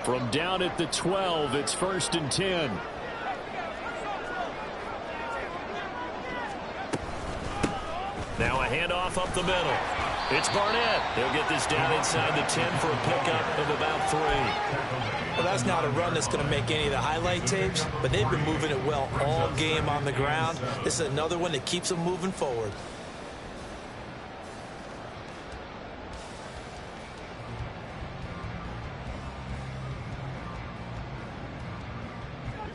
From down at the 12, it's 1st and 10. Now a handoff up the middle. It's Barnett. He'll get this down inside the 10 for a pickup of about 3. Well, that's not a run that's going to make any of the highlight tapes, but they've been moving it well all game on the ground. This is another one that keeps them moving forward.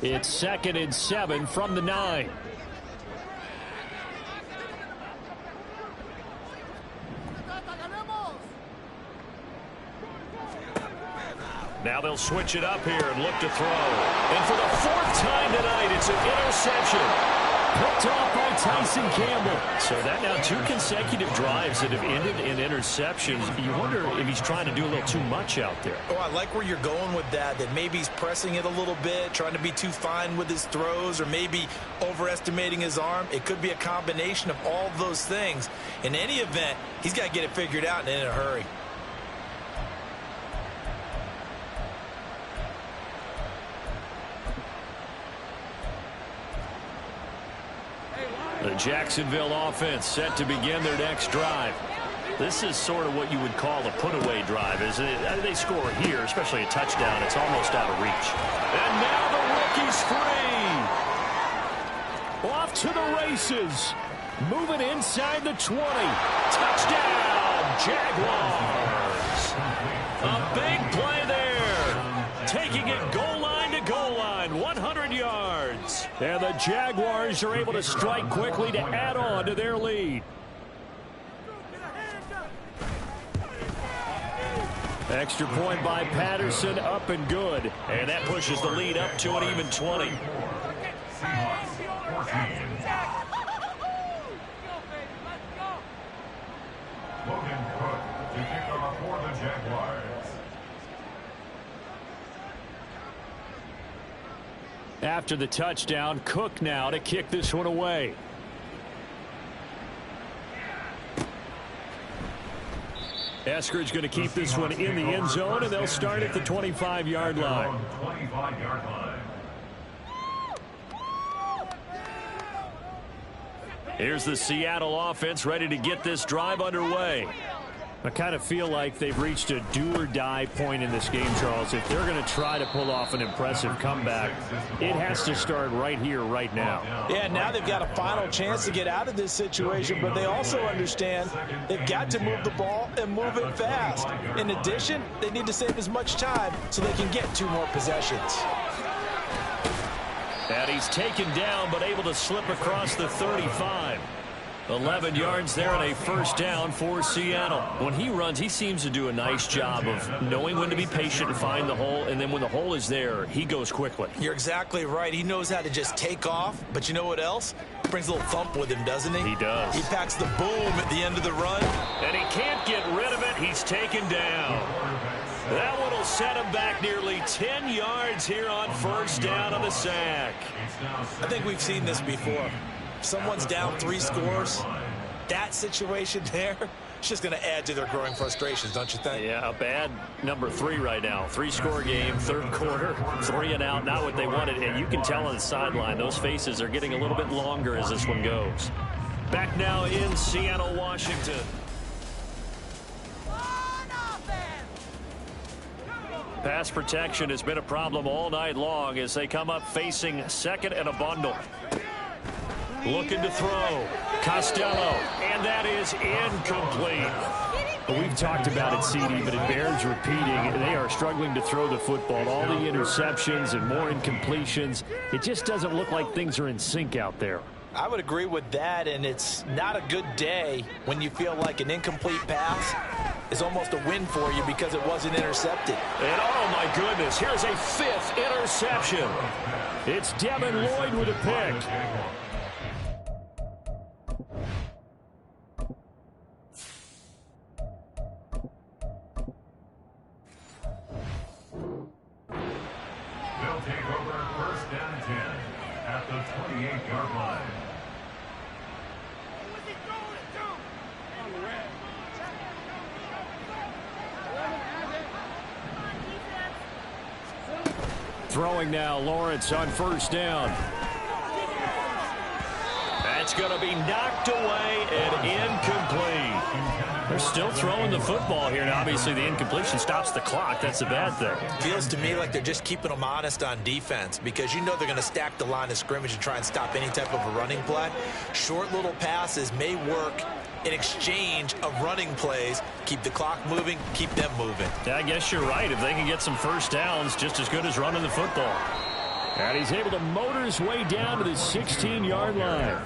It's 2nd and 7 from the 9. Now they'll switch it up here and look to throw. And for the 4th time tonight, it's an interception. Picked off by Tyson Campbell. So that now 2 consecutive drives that have ended in interceptions. You wonder if he's trying to do a little too much out there. Oh, I like where you're going with that maybe he's pressing it a little bit, trying to be too fine with his throws, or maybe overestimating his arm. It could be a combination of all of those things. In any event, he's got to get it figured out and in a hurry. The Jacksonville offense set to begin their next drive. This is sort of what you would call a put-away drive, isn't it? They score here, especially a touchdown. It's almost out of reach. And now the rookie's free. Off to the races. Moving inside the 20. Touchdown, Jaguars. A big play there. Taking it goal line to goal line. 100 yards. And the Jaguars are able to strike quickly to add on to their lead. Extra point by Patterson, up and good. And that pushes the lead up to an even 20. Seahawks 14. Logan Cook to kick off for the Jaguars. After the touchdown, Cook now to kick this one away. Eskridge going to keep this one in the end zone, and they'll start at the 25-yard line. 25-yard line. Here's the Seattle offense ready to get this drive underway. I kind of feel like they've reached a do-or-die point in this game, Charles. If they're going to try to pull off an impressive comeback, it has to start right here, right now. Yeah, now they've got a final chance to get out of this situation, but they also understand they've got to move the ball and move it fast. In addition, they need to save as much time so they can get 2 more possessions. And he's taken down, but able to slip across the 35. 11 yards there and a first down for Seattle. When he runs, he seems to do a nice job of knowing when to be patient and find the hole, and then when the hole is there, he goes quickly. You're exactly right. He knows how to just take off, but you know what else? Brings a little thump with him, doesn't he? He does. He packs the boom at the end of the run. And he can't get rid of it. He's taken down. That one will set him back nearly 10 yards here on first down on the sack. I think we've seen this before. Someone's down 3 scores. That situation there, it's just going to add to their growing frustrations, don't you think? Yeah, a bad number 3 right now. 3-score game, third quarter, 3 and out, not what they wanted. And you can tell on the sideline, those faces are getting a little bit longer as this one goes. Back now in Seattle, Washington. Pass protection has been a problem all night long as they come up facing second and a bundle. Looking to throw. Costello. And that is incomplete. We've talked about it, CD, but it bears repeating. They are struggling to throw the football. All the interceptions and more incompletions. It just doesn't look like things are in sync out there. I would agree with that, and it's not a good day when you feel like an incomplete pass is almost a win for you because it wasn't intercepted. And oh my goodness, here's a 5th interception. It's Devin Lloyd with a pick. They'll take over first down and 10 at the 28-yard line. Throwing now, Lawrence on first down. That's going to be knocked away and incomplete. They're still throwing the football here, and obviously the incompletion stops the clock. That's a bad thing. Feels to me like they're just keeping them honest on defense because you know they're going to stack the line of scrimmage and try and stop any type of a running play. Short little passes may work in exchange of running plays. Keep the clock moving, keep them moving. Yeah, I guess you're right. If they can get some first downs, just as good as running the football. And he's able to motor his way down to the 16-yard line.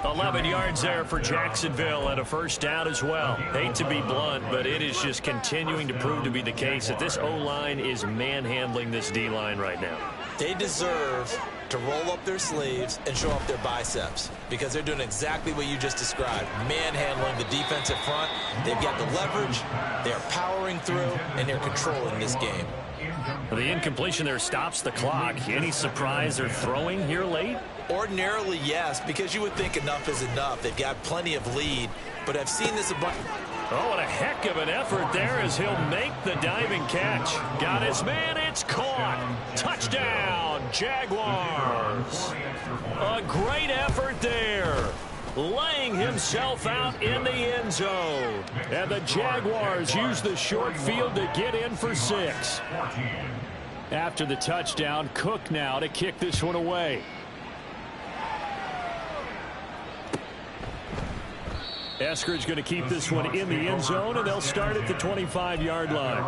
11 yards there for Jacksonville and a first down as well. Hate to be blunt, but it is just continuing to prove to be the case that this O-line is manhandling this D-line right now. They deserve to roll up their sleeves and show off their biceps because they're doing exactly what you just described, manhandling the defensive front. They've got the leverage, they're powering through, and they're controlling this game. The incompletion there stops the clock. Any surprise they're throwing here late? Ordinarily, yes, because you would think enough is enough. They've got plenty of lead, but I've seen this a bunch. Oh, and a heck of an effort there as he'll make the diving catch. Got his man, it's caught. Touchdown, Jaguars. A great effort there. Laying himself out in the end zone. And the Jaguars use the short field to get in for 6. After the touchdown, Cook now to kick this one away. Eskridge going to keep this one in the end zone, and they'll start at the 25-yard line.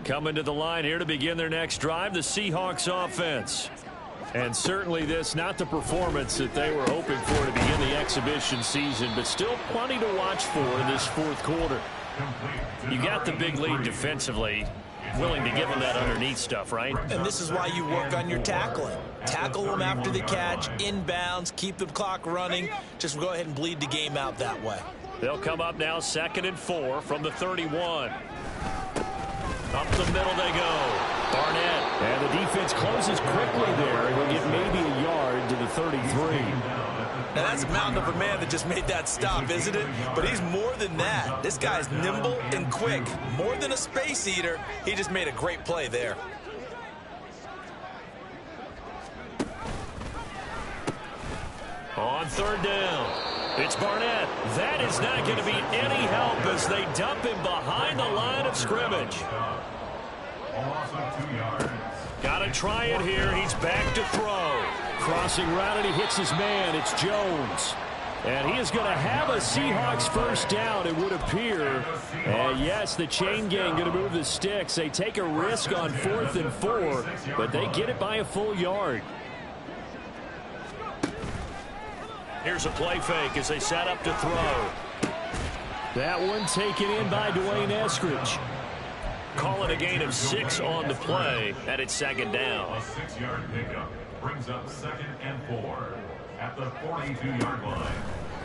Coming to the line here to begin their next drive, the Seahawks offense. And certainly this, not the performance that they were hoping for to begin the exhibition season, but still plenty to watch for in this fourth quarter. You got the big lead defensively, willing to give them that underneath stuff, right? And this is why you work on your tackling. Tackle them after the catch, inbounds, keep the clock running. Just go ahead and bleed the game out that way. They'll come up now 2nd and 4 from the 31. Up the middle they go. Barnett. And the defense closes quickly there. It'll get maybe a yard to the 33. Now, that's a mountain of a man that just made that stop, isn't it? But he's more than that. This guy's nimble and quick. More than a space eater. He just made a great play there. On 3rd down, it's Barnett. That is not going to be any help as they dump him behind the line of scrimmage. Got to try it here. He's back to throw. Crossing route, and he hits his man. It's Jones. And he is going to have a Seahawks first down, it would appear. And yes, the chain gang going to move the sticks. They take a risk on 4th and 4, but they get it by a full yard. Here's a play fake as they set up to throw. That one taken in by Dwayne Eskridge. Call it a gain of 6 on the play, and it's 2nd down. A 6-yard pickup brings up 2nd and 4 at the 42-yard line.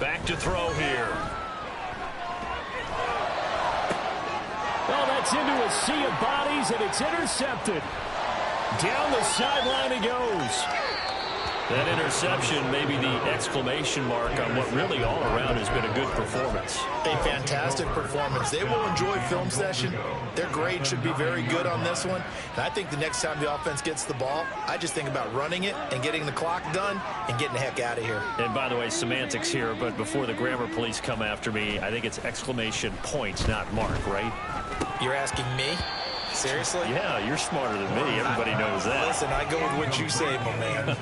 Back to throw here. Well, that's into a sea of bodies, and it's intercepted. Down the sideline he goes. That interception may be the exclamation mark on what really all around has been a good performance. A fantastic performance. They will enjoy film session. Their grade should be very good on this one. And I think the next time the offense gets the ball, I just think about running it and getting the clock done and getting the heck out of here. And by the way, semantics here, but before the grammar police come after me, I think it's exclamation point, not mark, right? You're asking me? Seriously? Yeah, you're smarter than me. Everybody knows that. Listen, I go with what you say, my man.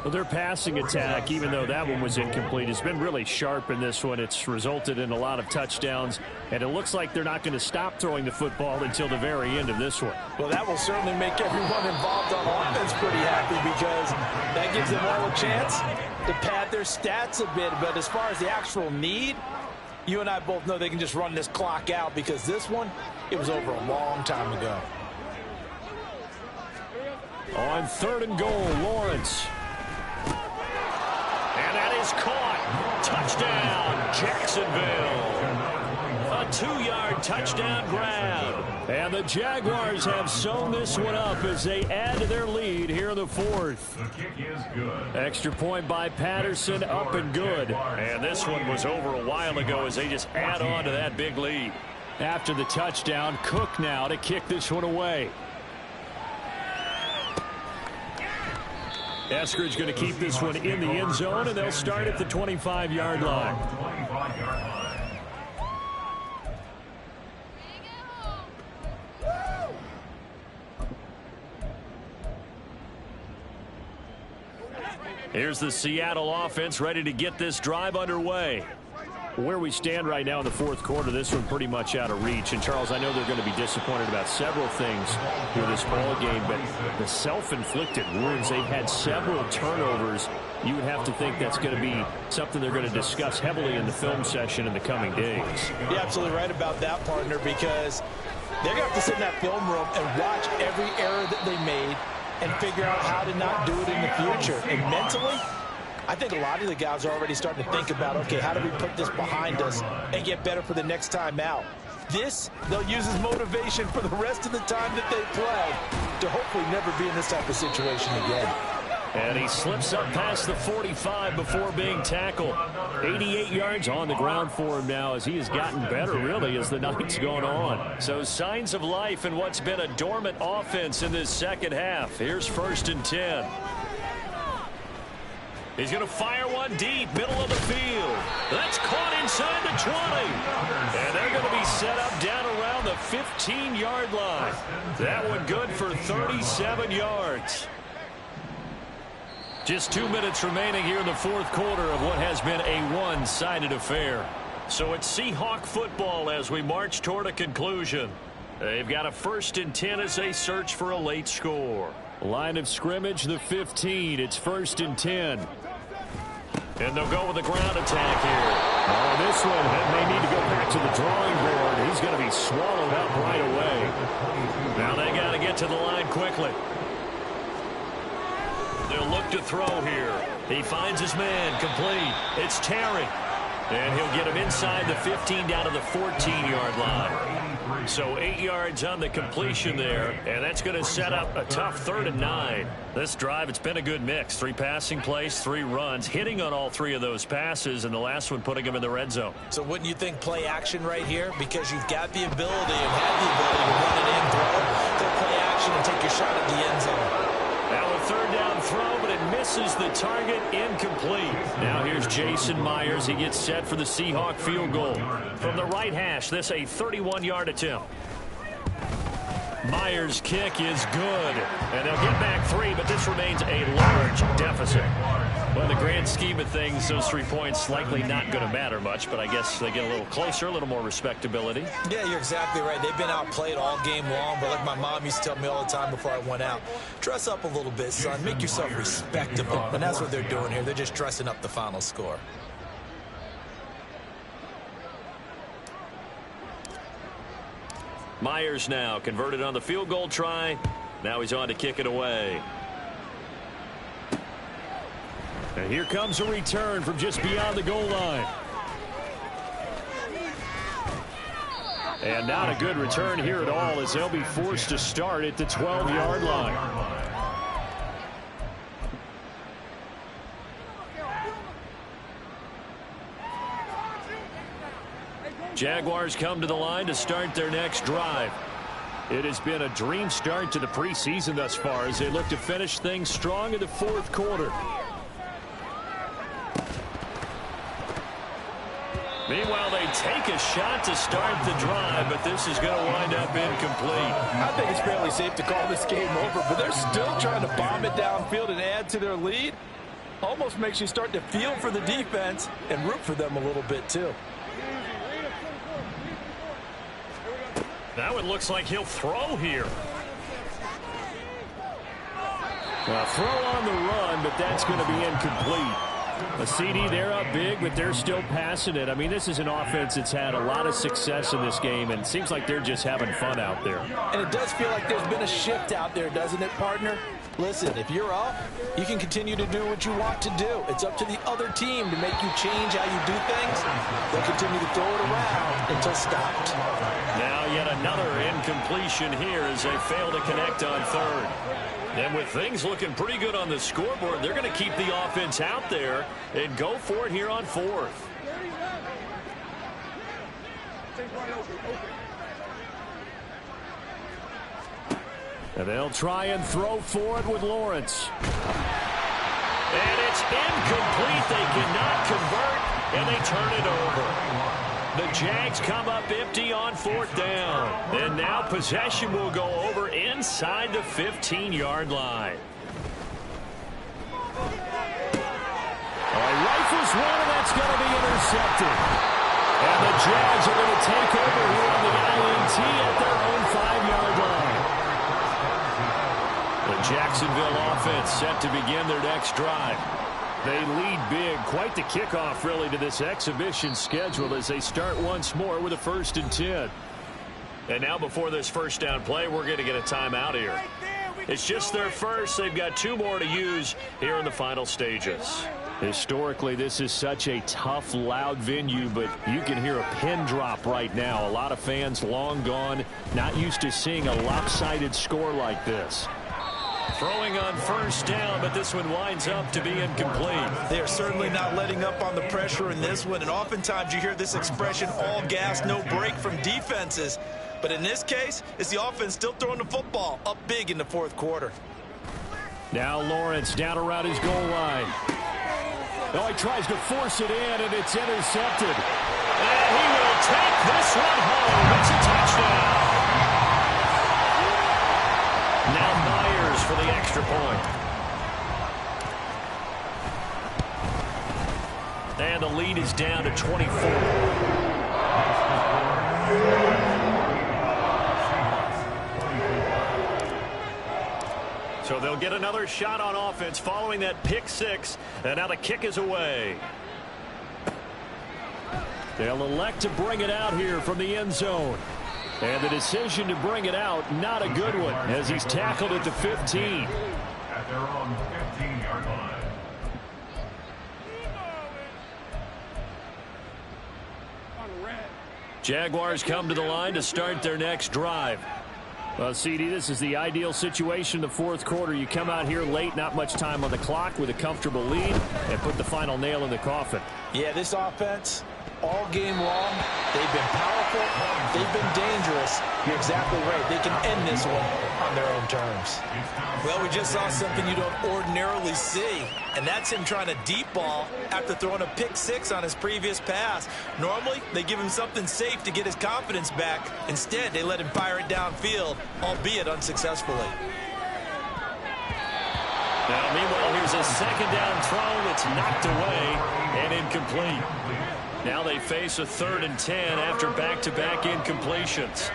Well, their passing attack, even though that one was incomplete, has been really sharp in this one. It's resulted in a lot of touchdowns, and it looks like they're not going to stop throwing the football until the very end of this one. Well, that will certainly make everyone involved on offense pretty happy because that gives them all a chance to pad their stats a bit. But as far as the actual need, you and I both know they can just run this clock out because this one, it was over a long time ago. On 3rd and goal, Lawrence. And that is caught. Touchdown, Jacksonville. A 2-yard touchdown grab. And the Jaguars have sewn this one up as they add to their lead here in the 4th. The kick is good. Extra point by Patterson, up and good. And this one was over a while ago as they just add on to that big lead. After the touchdown, Cook now to kick this one away. Eskridge going to keep this one in the end zone, and they'll start at the 25-yard line. Here's the Seattle offense ready to get this drive underway. Where we stand right now in the 4th quarter, this one pretty much out of reach. And, Charles, I know they're going to be disappointed about several things through this ball game, but the self-inflicted wounds, they've had several turnovers. You would have to think that's going to be something they're going to discuss heavily in the film session in the coming days. You're absolutely right about that, partner, because they're going to have to sit in that film room and watch every error that they made and figure out how to not do it in the future. And mentally, I think a lot of the guys are already starting to think about, okay, how do we put this behind us and get better for the next time out? This, they'll use as motivation for the rest of the time that they play to hopefully never be in this type of situation again. And he slips up past the 45 before being tackled. 88 yards on the ground for him now as he has gotten better, really, as the night's gone on. So signs of life in what's been a dormant offense in this second half. Here's 1st and 10. He's going to fire one deep, middle of the field. That's caught inside the 20. And they're going to be set up down around the 15-yard line. That one good for 37 yards. Just 2 minutes remaining here in the 4th quarter of what has been a one-sided affair. So it's Seahawk football as we march toward a conclusion. They've got a 1st and 10 as they search for a late score. Line of scrimmage, the 15. It's 1st and 10. And they'll go with a ground attack here. Oh, this one may need to go back to the drawing board. He's going to be swallowed up right away. Now they got to get to the line quickly. They'll look to throw here. He finds his man, complete. It's Terry. And he'll get him inside the 15 down to the 14-yard line. So 8 yards on the completion there, and that's going to set up a tough 3rd and 9. This drive, it's been a good mix. 3 passing plays, 3 runs, hitting on all 3 of those passes, and the last one putting him in the red zone. So wouldn't you think play action right here? Because you've got the ability and have the ability to run it in, throw, go play action, and take your shot at the end zone. Now a 3rd down throw, but it misses the target, incomplete. Now here's Jason Myers. He gets set for the Seahawk field goal. From the right hash, this a 31-yard attempt. Myers' kick is good. And they'll get back 3, but this remains a large deficit. Well, in the grand scheme of things, those 3 points likely not going to matter much, but I guess they get a little closer, a little more respectability. Yeah, you're exactly right. They've been outplayed all game long, but like my mom used to tell me all the time before I went out, dress up a little bit, son. Make yourself respectable. And that's what they're doing here. They're just dressing up the final score. Myers now converted on the field goal try. Now he's on to kick it away. And here comes a return from just beyond the goal line. And not a good return here at all, as they'll be forced to start at the 12-yard line. Jaguars come to the line to start their next drive. It has been a dream start to the preseason thus far as they look to finish things strong in the 4th quarter. Meanwhile, they take a shot to start the drive, but this is going to wind up incomplete. I think it's fairly safe to call this game over, but they're still trying to bomb it downfield and add to their lead. Almost makes you start to feel for the defense and root for them a little bit, too. That one looks like he'll throw here. A throw on the run, but that's going to be incomplete. A CD, they're up big, but they're still passing it. I mean, this is an offense that's had a lot of success in this game, and it seems like they're just having fun out there. And it does feel like there's been a shift out there, doesn't it, partner? Listen, if you're up, you can continue to do what you want to do. It's up to the other team to make you change how you do things. They'll continue to throw it around until stopped. Now yet another incompletion here as they fail to connect on 3rd. And with things looking pretty good on the scoreboard, they're going to keep the offense out there and go for it here on 4th. And they'll try and throw for it with Lawrence. And it's incomplete. They cannot convert, and they turn it over. The Jags come up empty on 4th down. And now possession will go over inside the 15-yard line. Rifles one, and that's going to be intercepted. And the Jags are going to take over here on the INT at their own 5-yard line. The Jacksonville offense set to begin their next drive. They lead big. Quite the kickoff, really, to this exhibition schedule as they start once more with a 1st and 10. And now before this first down play, we're going to get a timeout here. It's just their first. They've got 2 more to use here in the final stages. Historically, this is such a tough, loud venue, but you can hear a pin drop right now. A lot of fans long gone, not used to seeing a lopsided score like this. Throwing on 1st down, but this one winds up to be incomplete. They are certainly not letting up on the pressure in this one, and oftentimes you hear this expression, all gas, no break from defenses. But in this case, it's the offense still throwing the football up big in the 4th quarter. Now Lawrence down around his goal line. Oh, he tries to force it in, and it's intercepted. And he will take this one home. It's a touchdown. Now Myers for the extra point. And the lead is down to 24. So they'll get another shot on offense following that pick six. And now the kick is away. They'll elect to bring it out here from the end zone. And the decision to bring it out, not a good one, as he's tackled at the 15. At their own 15-yard line. Jaguars come to the line to start their next drive. Well, CD, this is the ideal situation in the fourth quarter. You come out here late, not much time on the clock, with a comfortable lead, and put the final nail in the coffin. Yeah, this offense, all game long, they've been powerful, they've been dangerous. You're exactly right. They can end this one on their own terms. Well, we just saw something you don't ordinarily see, and that's him trying to deep ball after throwing a pick six on his previous pass. Normally, they give him something safe to get his confidence back. Instead, they let him fire it downfield, albeit unsuccessfully. Now, meanwhile, here's a second down throw that's knocked away and incomplete. Now they face a 3rd and 10 after back-to-back incompletions.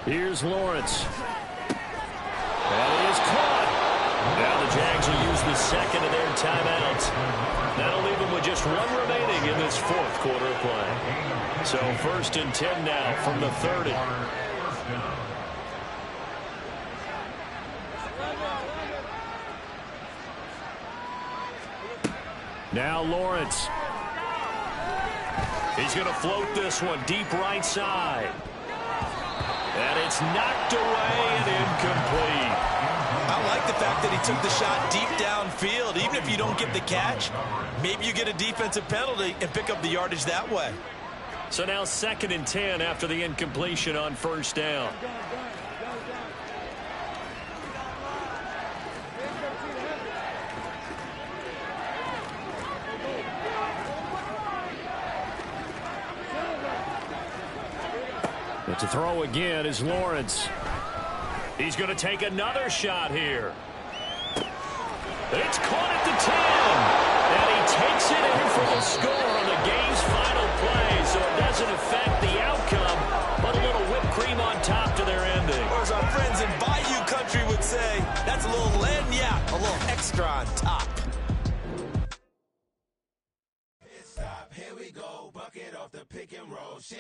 Here's Lawrence. That is caught. Now the Jags will use the second of their timeouts. That'll leave them with just one remaining in this fourth quarter of play. So 1st and 10 now from the 30. Now Lawrence. He's going to float this one deep right side. And it's knocked away and incomplete. I like the fact that he took the shot deep downfield. Even if you don't get the catch, maybe you get a defensive penalty and pick up the yardage that way. So now 2nd and 10 after the incompletion on 1st down. But to throw again is Lawrence. He's going to take another shot here. It's caught at the 10. And he takes it in for the score on the game's final play. So it doesn't affect the outcome, but a little whipped cream on top to their ending. Or as our friends in Bayou Country would say, that's a little lagniappe, a little extra on top. Here we go, bucket off the pick and roll. Shit,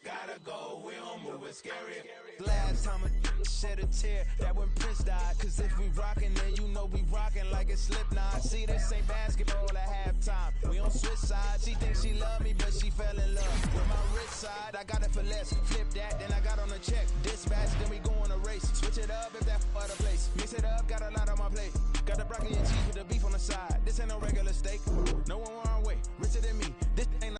gotta go, we don't move it scary. Last time a shed a tear, that when Prince died. Cause if we rockin', then you know we rockin' like it's Slipknot. See, this ain't basketball at halftime. We on switch sides. She thinks she love me, but she fell in love with my rich side. I got it for less. Flip that, then I got on a check. Dispatch, then we go on a race. Switch it up if that other place. Mix it up, got a lot on my plate. Got the broccoli and